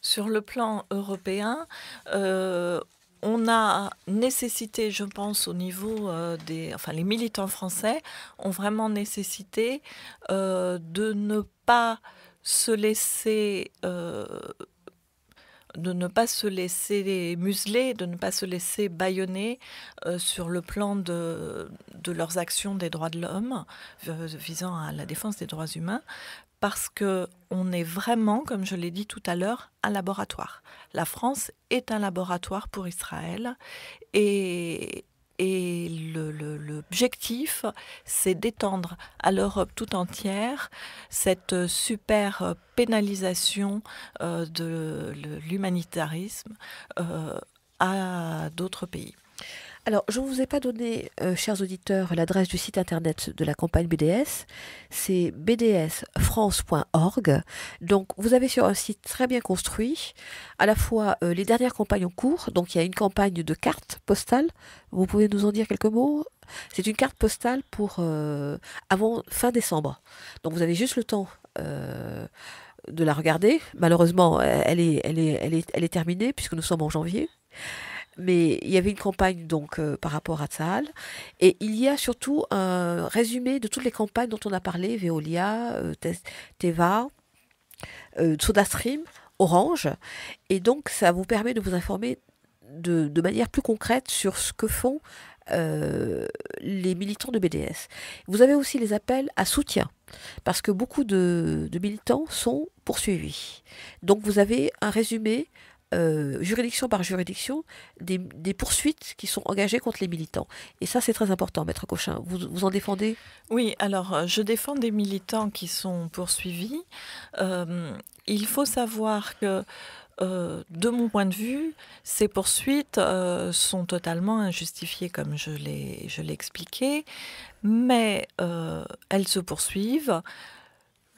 [SPEAKER 2] Sur le plan européen, on a nécessité, je pense, au niveau les militants français ont vraiment nécessité de ne pas se laisser museler, de ne pas se laisser bâillonner sur le plan de leurs actions des droits de l'homme visant à la défense des droits humains, parce qu'on est vraiment, comme je l'ai dit tout à l'heure, un laboratoire. La France est un laboratoire pour Israël et l'objectif, c'est d'étendre à l'Europe tout entière cette super pénalisation de l'humanitarisme à d'autres pays.
[SPEAKER 1] Alors, je ne vous ai pas donné, chers auditeurs, l'adresse du site internet de la campagne BDS. C'est bdsfrance.org. Donc, vous avez sur un site très bien construit à la fois les dernières campagnes en cours. Donc, il y a une campagne de cartes postales. Vous pouvez nous en dire quelques mots? C'est une carte postale pour avant fin décembre. Donc, vous avez juste le temps de la regarder. Malheureusement, elle est terminée puisque nous sommes en janvier. Mais il y avait une campagne donc par rapport à Tsahal. Et il y a surtout un résumé de toutes les campagnes dont on a parlé, Veolia, Teva, SodaStream, Orange. Et donc ça vous permet de vous informer de manière plus concrète sur ce que font les militants de BDS. Vous avez aussi les appels à soutien, parce que beaucoup de militants sont poursuivis. Donc vous avez un résumé juridiction par juridiction, des poursuites qui sont engagées contre les militants. Et ça, c'est très important, maître Cochin. Vous en défendez?
[SPEAKER 2] Oui, alors je défends des militants qui sont poursuivis. Il faut savoir que, de mon point de vue, ces poursuites sont totalement injustifiées, comme je l'ai expliqué, mais elles se poursuivent.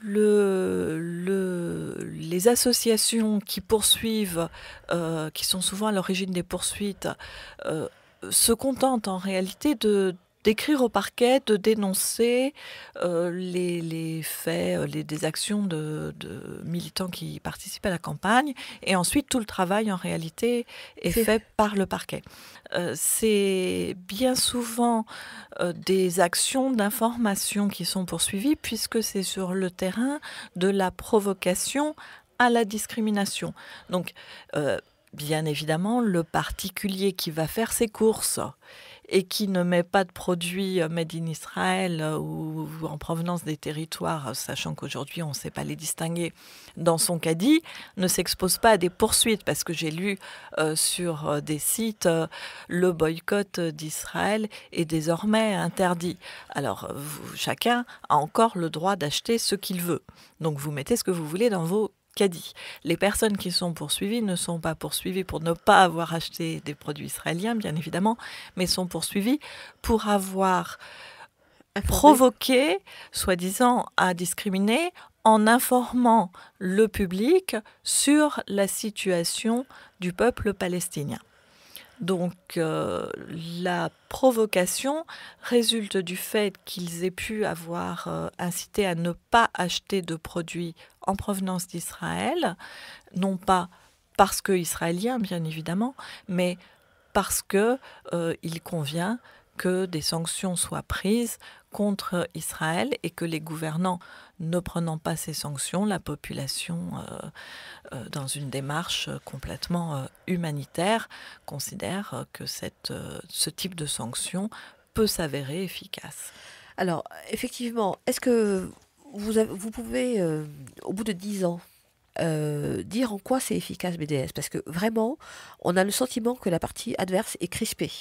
[SPEAKER 2] Les associations qui poursuivent, qui sont souvent à l'origine des poursuites, se contentent en réalité d'écrire au parquet, de dénoncer les faits, des actions de militants qui participent à la campagne, et ensuite tout le travail en réalité est fait par le parquet. C'est bien souvent des actions d'information qui sont poursuivies, puisque c'est sur le terrain de la provocation à la discrimination. Donc, bien évidemment, le particulier qui va faire ses courses et qui ne met pas de produits made in Israël ou en provenance des territoires, sachant qu'aujourd'hui on ne sait pas les distinguer, dans son caddie, ne s'expose pas à des poursuites, parce que j'ai lu sur des sites le boycott d'Israël est désormais interdit. Alors chacun a encore le droit d'acheter ce qu'il veut. Donc vous mettez ce que vous voulez dans vos caddies. Les personnes qui sont poursuivies ne sont pas poursuivies pour ne pas avoir acheté des produits israéliens, bien évidemment, mais sont poursuivies pour avoir provoqué, soi-disant, à discriminer en informant le public sur la situation du peuple palestinien. Donc la provocation résulte du fait qu'ils aient pu avoir incité à ne pas acheter de produits en provenance d'Israël, non pas parce que israéliens, bien évidemment, mais parce que il convient que des sanctions soient prises contre Israël et que les gouvernants, ne prenant pas ces sanctions, la population, dans une démarche complètement humanitaire, considère que ce type de sanction peut s'avérer efficace.
[SPEAKER 1] Alors, effectivement, est-ce que vous pouvez, au bout de 10 ans, dire en quoi c'est efficace BDS? Parce que vraiment, on a le sentiment que la partie adverse est crispée.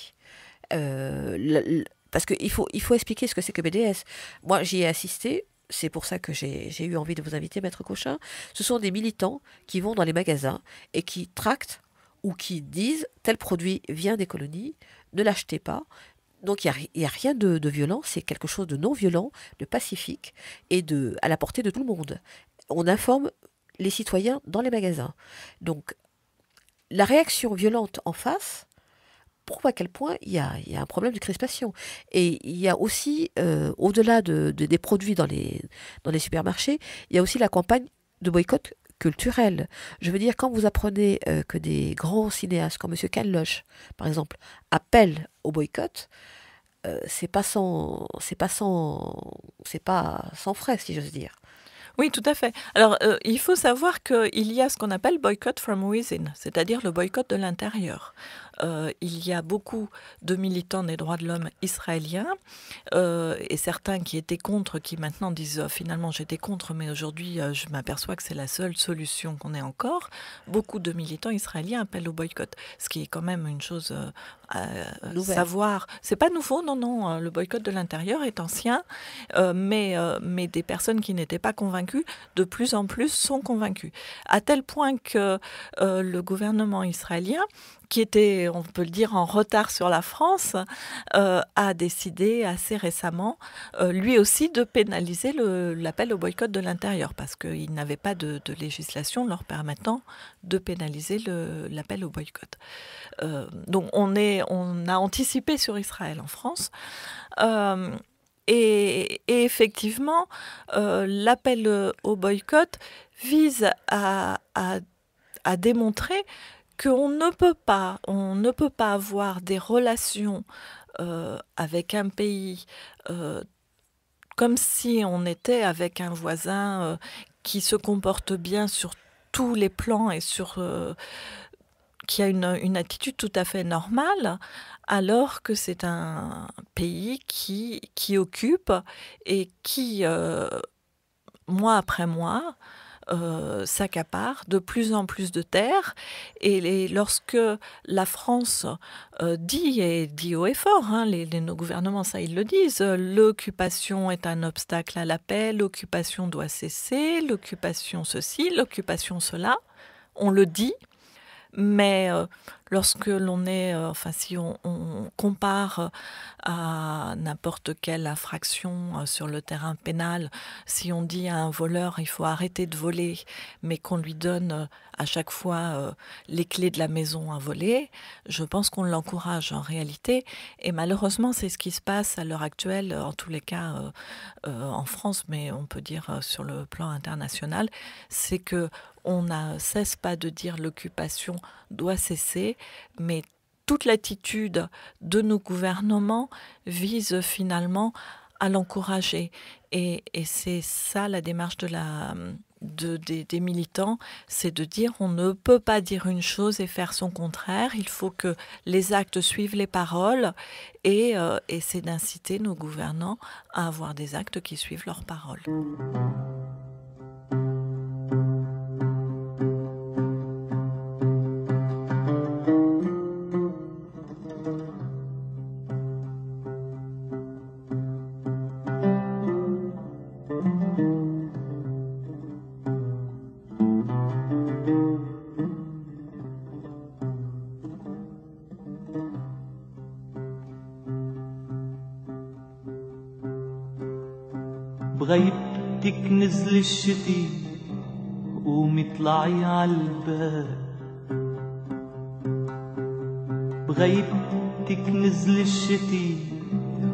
[SPEAKER 1] Parce qu'il faut expliquer ce que c'est que BDS. Moi, j'y ai assisté. C'est pour ça que j'ai eu envie de vous inviter, Maître Cochin. Ce sont des militants qui vont dans les magasins et qui tractent ou qui disent tel produit vient des colonies, ne l'achetez pas. Donc il y a rien de violent, c'est quelque chose de non violent, de pacifique et à la portée de tout le monde. On informe les citoyens dans les magasins. Donc la réaction violente en face prouve à quel point il y a un problème de crispation. Et il y a aussi, au-delà des produits dans les supermarchés, il y a aussi la campagne de boycott culturel. Je veux dire, quand vous apprenez que des grands cinéastes comme M. Ken Loach, par exemple, appellent au boycott, c'est pas sans frais, si j'ose dire.
[SPEAKER 2] Oui, tout à fait. Alors, il faut savoir qu'il y a ce qu'on appelle boycott from within, c'est-à-dire le boycott de l'intérieur. Il y a beaucoup de militants des droits de l'homme israéliens et certains qui étaient contre, qui maintenant disent finalement j'étais contre, mais aujourd'hui je m'aperçois que c'est la seule solution qu'on ait encore. Beaucoup de militants israéliens appellent au boycott, ce qui est quand même une chose à savoir. C'est pas nouveau, non, le boycott de l'intérieur est ancien, mais des personnes qui n'étaient pas convaincues, de plus en plus sont convaincues. À tel point que le gouvernement israélien, qui était, on peut le dire, en retard sur la France, a décidé assez récemment, lui aussi, de pénaliser l'appel au boycott de l'intérieur, parce qu'il n'avait pas de législation leur permettant de pénaliser l'appel au boycott. Donc on a anticipé sur Israël en France. Et effectivement, l'appel au boycott vise à démontrer qu'on ne peut pas avoir des relations avec un pays comme si on était avec un voisin qui se comporte bien sur tous les plans et qui a une attitude tout à fait normale, alors que c'est un pays qui occupe et qui, mois après mois, s'accapare de plus en plus de terres. Et lorsque la France dit haut et fort, nos gouvernements, ça ils le disent, l'occupation est un obstacle à la paix, l'occupation doit cesser, l'occupation ceci, l'occupation cela, on le dit. Mais lorsque l'on est, si on compare à n'importe quelle infraction sur le terrain pénal, si on dit à un voleur il faut arrêter de voler, mais qu'on lui donne à chaque fois les clés de la maison à voler, je pense qu'on l'encourage en réalité. Et malheureusement, c'est ce qui se passe à l'heure actuelle, en tous les cas en France, mais on peut dire sur le plan international, c'est que on ne cesse pas de dire l'occupation doit cesser, mais toute l'attitude de nos gouvernements vise finalement à l'encourager. Et c'est ça la démarche de des militants, c'est de dire on ne peut pas dire une chose et faire son contraire. Il faut que les actes suivent les paroles et c'est d'inciter nos gouvernants à avoir des actes qui suivent leurs paroles.
[SPEAKER 4] بغيبتك نزل الشتي قومي اطلعي عالباب بغيبتك نزل الشتي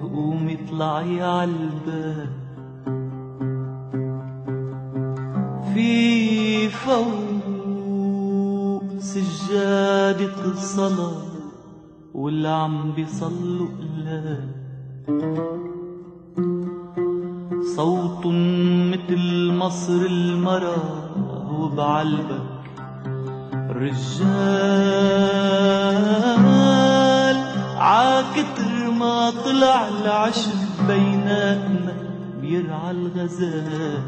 [SPEAKER 4] قومي اطلعي عالباب في فوق سجادة الصلاة واللي عم بيصلوا قلاب صوت مثل مصر المرا وبعلبك رجال عاكتر ما طلع العشق بيناتنا بيرعى الغزال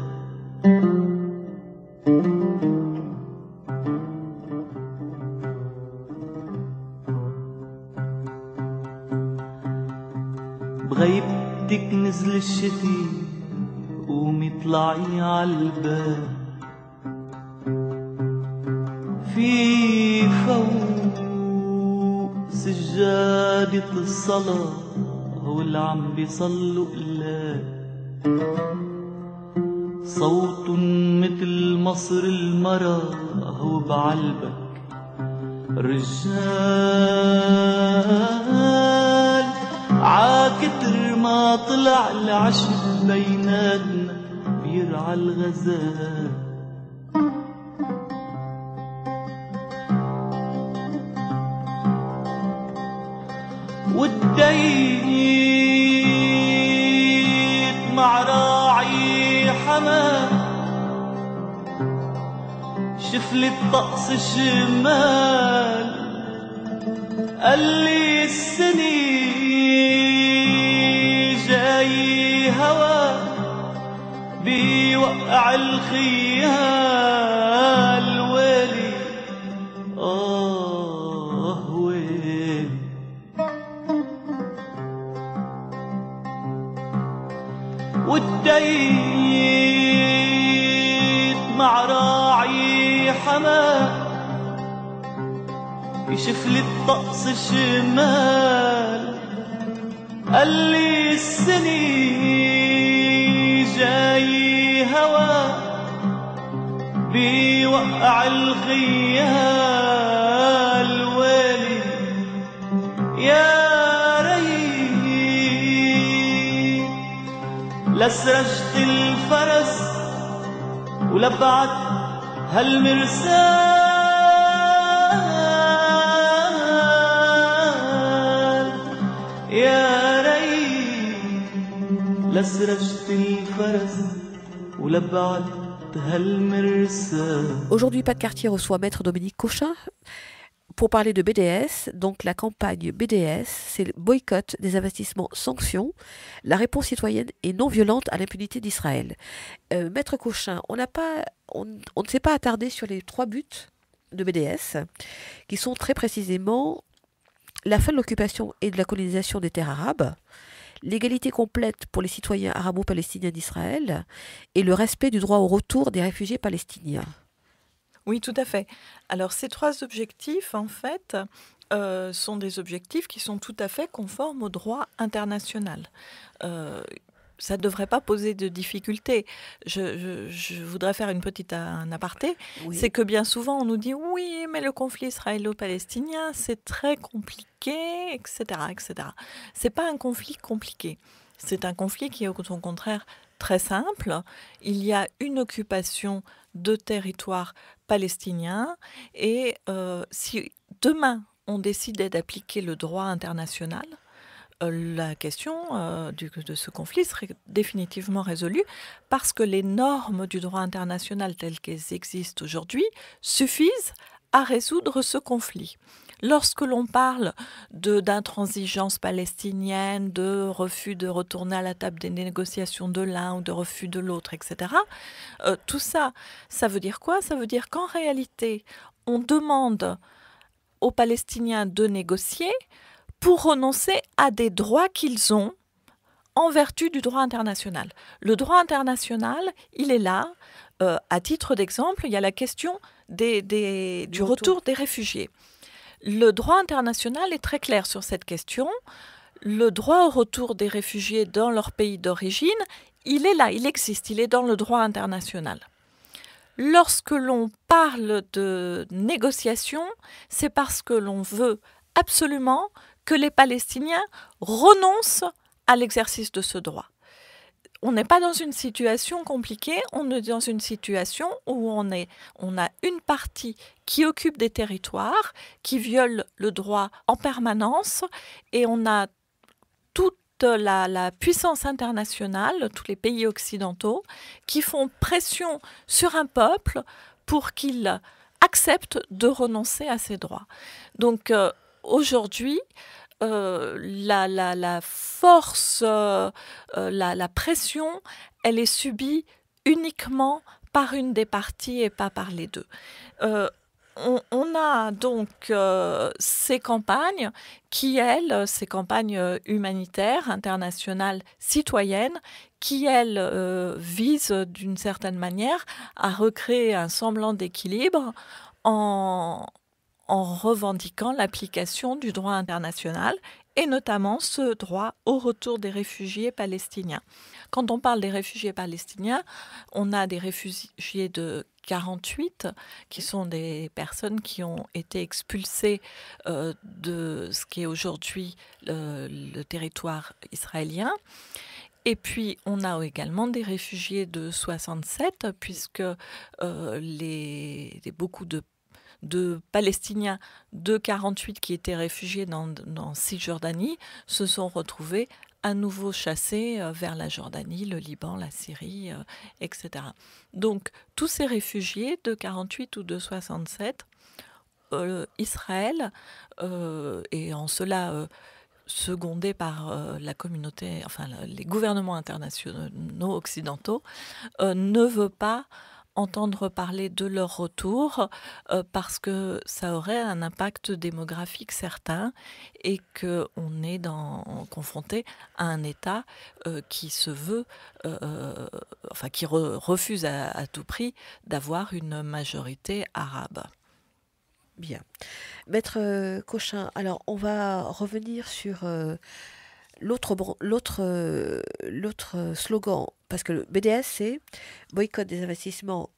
[SPEAKER 4] بغيبتك نزل الشتي قومي اطلعي عالباب في فوق سجادة الصلاة واللي عم بيصلوا قلاب صوت مثل مصر المرا وبعلبك رجال عاكتر ما طلع العشق بيناتنا بيرعى الغزال والديت مع راعي حمام شفل الطقس الشمال قال لي السني جاي هوا بيوقع الخيال ويلي ويلي والديت مع راعي حمام يشفل الطقس الشمال قال لي السني جاي هوا بيوقع الخيال ويلي يا ريت لسرجت الفرس ولبعت هالمرسال يا ريت لسرجت الفرس ولبعت هالمرسال.
[SPEAKER 1] Aujourd'hui, Pas de quartier reçoit Maître Dominique Cochin pour parler de BDS. Donc la campagne BDS, c'est le boycott des investissements sanctions, la réponse citoyenne et non violente à l'impunité d'Israël. Maître Cochin, on ne s'est pas attardé sur les 3 buts de BDS, qui sont très précisément la fin de l'occupation et de la colonisation des terres arabes, l'égalité complète pour les citoyens arabo-palestiniens d'Israël et le respect du droit au retour des réfugiés palestiniens.
[SPEAKER 2] Oui, tout à fait. Alors, ces 3 objectifs, en fait, sont des objectifs qui sont tout à fait conformes au droit international. Ça ne devrait pas poser de difficultés. Je voudrais faire un aparté. Oui. C'est que bien souvent, on nous dit « oui, mais le conflit israélo-palestinien, c'est très compliqué, etc. etc. » Ce n'est pas un conflit compliqué. C'est un conflit qui est au contraire très simple. Il y a une occupation de territoire palestinien et si demain on décidait d'appliquer le droit international, la question de ce conflit serait définitivement résolue parce que les normes du droit international telles qu'elles existent aujourd'hui suffisent à résoudre ce conflit. Lorsque l'on parle d'intransigeance palestinienne, de refus de retourner à la table des négociations de l'un ou de refus de l'autre, etc., tout ça, ça veut dire quoi? Ça veut dire qu'en réalité, on demande aux Palestiniens de négocier pour renoncer à des droits qu'ils ont en vertu du droit international. Le droit international, il est là. À titre d'exemple, il y a la question du retour des réfugiés. Le droit international est très clair sur cette question. Le droit au retour des réfugiés dans leur pays d'origine, il est là, il existe, il est dans le droit international. Lorsque l'on parle de négociation, c'est parce que l'on veut absolument que les Palestiniens renoncent à l'exercice de ce droit. On n'est pas dans une situation compliquée, on est dans une situation où on a une partie qui occupe des territoires, qui viole le droit en permanence, et on a toute la puissance internationale, tous les pays occidentaux, qui font pression sur un peuple pour qu'il accepte de renoncer à ses droits. Donc aujourd'hui, la force, la pression, elle est subie uniquement par une des parties et pas par les deux. On a donc ces campagnes qui, elles, ces campagnes humanitaires, internationales, citoyennes, qui, elles, visent d'une certaine manière à recréer un semblant d'équilibre en revendiquant l'application du droit international et notamment ce droit au retour des réfugiés palestiniens. Quand on parle des réfugiés palestiniens, on a des réfugiés de 48 qui sont des personnes qui ont été expulsées de ce qui est aujourd'hui le territoire israélien. Et puis, on a également des réfugiés de 67, puisque beaucoup de Palestiniens de 48 qui étaient réfugiés dans Cisjordanie se sont retrouvés à nouveau chassés vers la Jordanie, le Liban, la Syrie, etc. Donc, tous ces réfugiés de 48 ou de 67, Israël, et en cela secondé par la communauté, enfin les gouvernements internationaux occidentaux, ne veut pas entendre parler de leur retour parce que ça aurait un impact démographique certain et qu'on est confronté à un État qui se veut, qui refuse à tout prix d'avoir une majorité arabe.
[SPEAKER 1] Bien. Maître Cochin, alors on va revenir sur l'autre slogan, parce que le BDS, c'est boycott des investissements,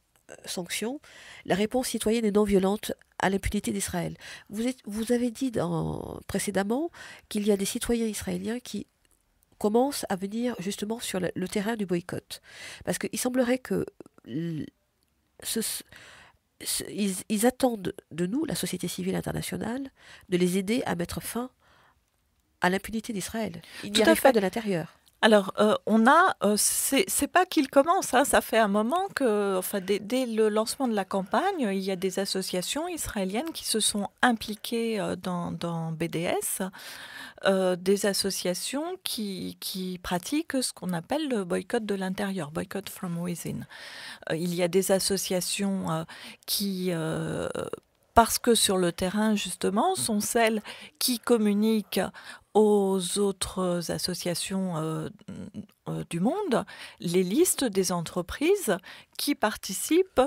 [SPEAKER 1] sanctions, la réponse citoyenne et non violente à l'impunité d'Israël. Vous avez dit précédemment qu'il y a des citoyens israéliens qui commencent à venir justement sur le terrain du boycott. Parce qu'il semblerait que ils attendent de nous, la société civile internationale, de les aider à mettre fin à l'impunité d'Israël. Il n'y arrive pas de l'intérieur.
[SPEAKER 2] Alors, c'est pas qu'il commence, hein, ça fait un moment que, dès le lancement de la campagne, il y a des associations israéliennes qui se sont impliquées dans BDS, des associations qui pratiquent ce qu'on appelle le boycott de l'intérieur, boycott from within. Il y a des associations qui parce que sur le terrain, justement, sont celles qui communiquent aux autres associations du monde les listes des entreprises qui participent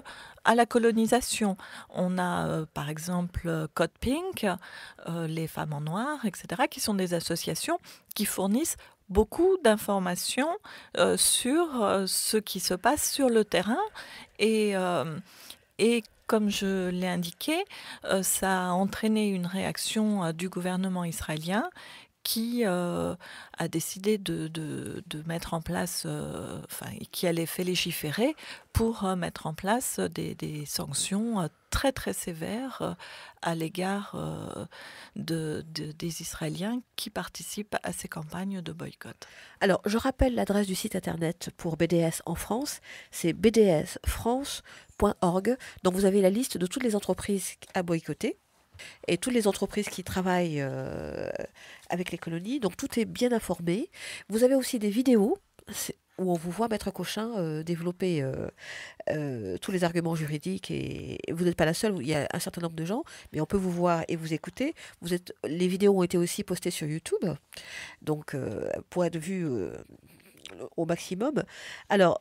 [SPEAKER 2] à la colonisation. On a par exemple Code Pink, les femmes en noir, etc., qui sont des associations qui fournissent beaucoup d'informations sur ce qui se passe sur le terrain et comme je l'ai indiqué, ça a entraîné une réaction du gouvernement israélien qui a décidé de mettre en place, qui allait fait légiférer pour mettre en place des sanctions très très sévères à l'égard des Israéliens qui participent à ces campagnes de boycott.
[SPEAKER 1] Alors, je rappelle l'adresse du site internet pour BDS en France, c'est bdsfrance.org. Donc, vous avez la liste de toutes les entreprises à boycotter et toutes les entreprises qui travaillent avec les colonies. Donc, tout est bien informé. Vous avez aussi des vidéos où on vous voit, Maître Cochin, développer tous les arguments juridiques. Et vous n'êtes pas la seule, il y a un certain nombre de gens, mais on peut vous voir et vous écouter. Les vidéos ont été aussi postées sur YouTube, donc pour être vues au maximum. Alors,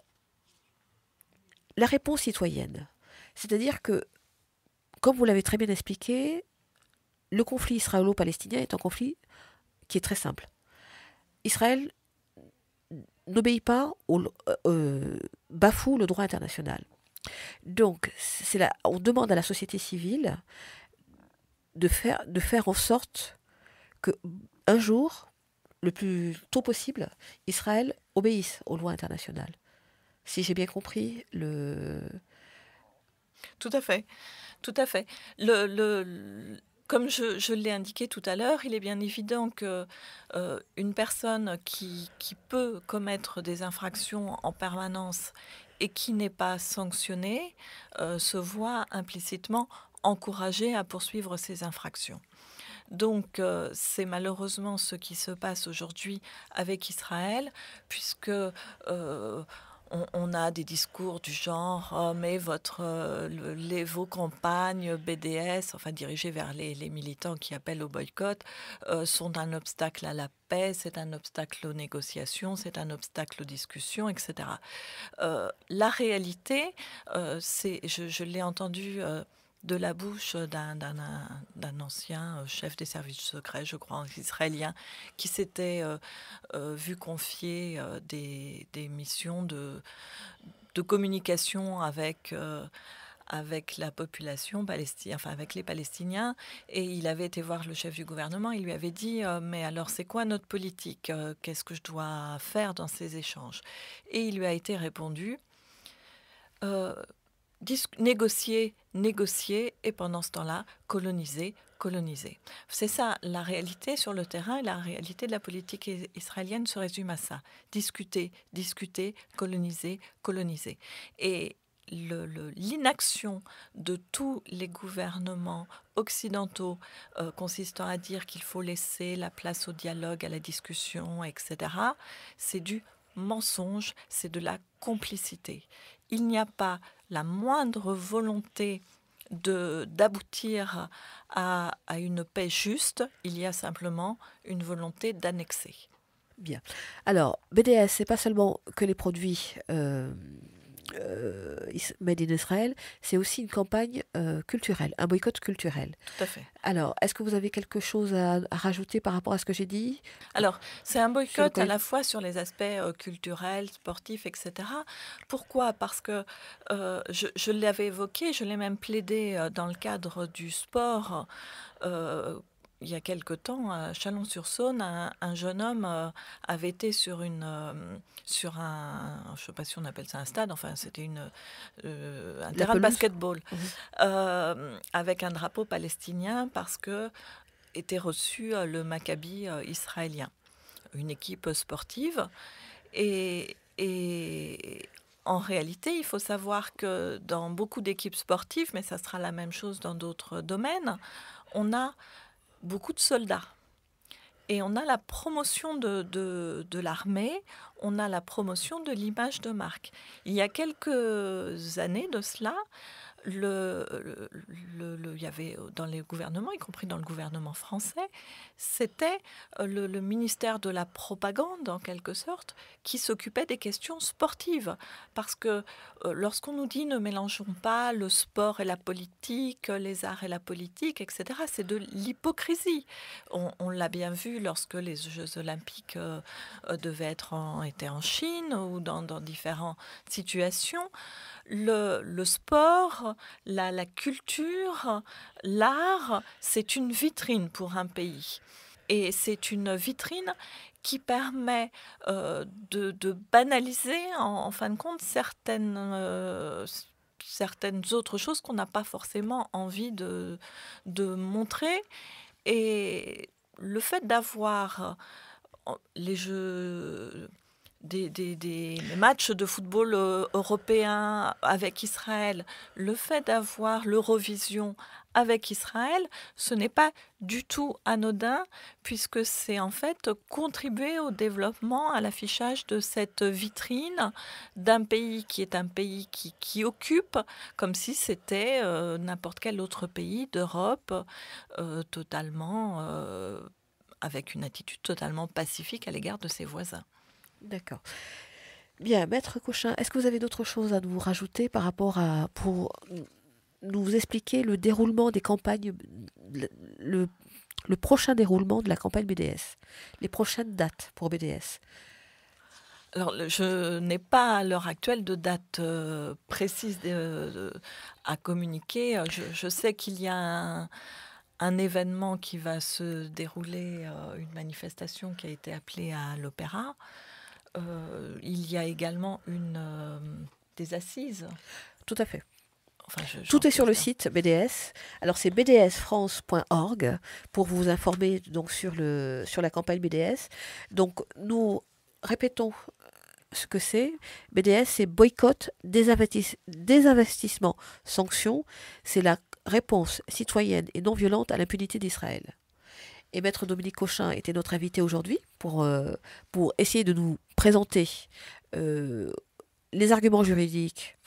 [SPEAKER 1] la réponse citoyenne, c'est-à-dire que, comme vous l'avez très bien expliqué, le conflit israélo-palestinien est un conflit qui est très simple. Israël n'obéit pas, bafoue le droit international. Donc, on demande à la société civile de faire en sorte que un jour, le plus tôt possible, Israël obéisse aux lois internationales. Si j'ai bien compris
[SPEAKER 2] Tout à fait, tout à fait. Comme je l'ai indiqué tout à l'heure, il est bien évident que une personne qui peut commettre des infractions en permanence et qui n'est pas sanctionnée se voit implicitement encouragée à poursuivre ces infractions. Donc, c'est malheureusement ce qui se passe aujourd'hui avec Israël, puisque on a des discours du genre oh, mais vos campagnes BDS, enfin dirigées vers les militants qui appellent au boycott, sont un obstacle à la paix, c'est un obstacle aux négociations, c'est un obstacle aux discussions, etc. La réalité, je l'ai entendu de la bouche d'un ancien chef des services secrets, je crois, israélien, qui s'était vu confier des missions de communication avec la population palestinienne, enfin avec les Palestiniens, et il avait été voir le chef du gouvernement, il lui avait dit mais alors c'est quoi notre politique, qu'est-ce que je dois faire dans ces échanges? Et il lui a été répondu négocier, et pendant ce temps-là, coloniser. C'est ça, la réalité sur le terrain et la réalité de la politique israélienne se résume à ça. Discuter, coloniser. Et l'inaction de tous les gouvernements occidentaux consistant à dire qu'il faut laisser la place au dialogue, à la discussion, etc., c'est du mensonge, c'est de la complicité. Il n'y a pas la moindre volonté d'aboutir à une paix juste, il y a simplement une volonté d'annexer.
[SPEAKER 1] Bien. Alors, BDS, c'est pas seulement que les produits made in Israël, c'est aussi une campagne culturelle, un boycott culturel.
[SPEAKER 2] Tout à fait.
[SPEAKER 1] Alors, est-ce que vous avez quelque chose à rajouter par rapport à ce que j'ai dit?
[SPEAKER 2] Alors, c'est un boycott à la fois sur les aspects culturels, sportifs, etc. Pourquoi? Parce que je l'avais évoqué, je l'ai même plaidé dans le cadre du sport. Il y a quelque temps, à Chalon-sur-Saône, un jeune homme avait été sur un, je ne sais pas si on appelle ça un stade, enfin c'était un terrain de basketball, avec un drapeau palestinien parce que était reçu le Maccabi israélien, une équipe sportive. Et en réalité, il faut savoir que dans beaucoup d'équipes sportives, mais ça sera la même chose dans d'autres domaines, on a beaucoup de soldats. Et on a la promotion de l'armée, on a la promotion de l'image de marque. Il y a quelques années de cela, il y avait dans les gouvernements, y compris dans le gouvernement français, c'était le ministère de la propagande, en quelque sorte, qui s'occupait des questions sportives. Parce que lorsqu'on nous dit ne mélangeons pas le sport et la politique, les arts et la politique, etc., c'est de l'hypocrisie. On l'a bien vu lorsque les Jeux olympiques étaient en Chine ou dans différentes situations. Le sport, la culture, l'art, c'est une vitrine pour un pays. Et c'est une vitrine qui permet de banaliser, en fin de compte, certaines autres choses qu'on n'a pas forcément envie de montrer. Et le fait d'avoir les jeux, des matchs de football européens avec Israël, le fait d'avoir l'Eurovision avec Israël, ce n'est pas du tout anodin, puisque c'est en fait contribuer au développement, à l'affichage de cette vitrine d'un pays qui est un pays qui occupe, comme si c'était n'importe quel autre pays d'Europe, totalement avec une attitude totalement pacifique à l'égard de ses voisins.
[SPEAKER 1] D'accord. Bien, Maître Cochin, est-ce que vous avez d'autres choses à nous rajouter par rapport pour nous expliquer le déroulement des campagnes, le prochain déroulement de la campagne BDS, les prochaines dates pour BDS?
[SPEAKER 2] Alors, je n'ai pas à l'heure actuelle de date précise à communiquer. Je sais qu'il y a un événement qui va se dérouler, une manifestation qui a été appelée à l'Opéra. Il y a également des assises.
[SPEAKER 1] Tout à fait.
[SPEAKER 2] Enfin,
[SPEAKER 1] tout est sur le site BDS. Alors c'est bdsfrance.org pour vous informer donc sur la campagne BDS. Donc nous répétons ce que c'est. BDS, c'est boycott, désinvestissement, sanctions. C'est la réponse citoyenne et non violente à l'impunité d'Israël. Et Maître Dominique Cochin était notre invité aujourd'hui pour essayer de nous présenter les arguments juridiques.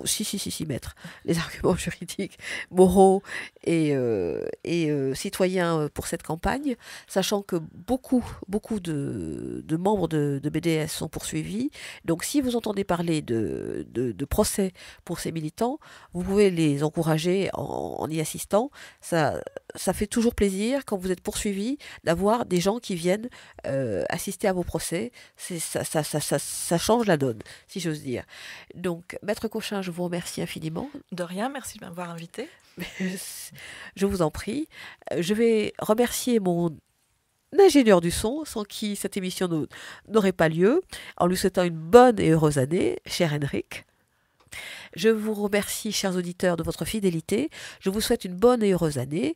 [SPEAKER 1] Si, maître. Les arguments juridiques, moraux et citoyens pour cette campagne, sachant que beaucoup de membres de BDS sont poursuivis. Donc, si vous entendez parler de procès pour ces militants, vous pouvez les encourager en y assistant. Ça fait toujours plaisir, quand vous êtes poursuivis, d'avoir des gens qui viennent assister à vos procès. Ça change la donne, si j'ose dire. Donc, Maître Cochin, je vous remercie infiniment.
[SPEAKER 2] De rien, merci de m'avoir invité.
[SPEAKER 1] Je vous en prie. Je vais remercier mon ingénieur du son, sans qui cette émission n'aurait pas lieu, en lui souhaitant une bonne et heureuse année, cher Henrik. Je vous remercie, chers auditeurs, de votre fidélité. Je vous souhaite une bonne et heureuse année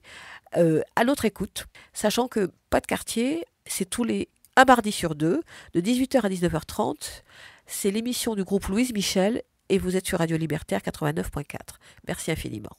[SPEAKER 1] à notre écoute, sachant que Pas de quartier, c'est un mardi sur deux, de 18h à 19h30. C'est l'émission du groupe Louise Michel et vous êtes sur Radio Libertaire 89.4. Merci infiniment.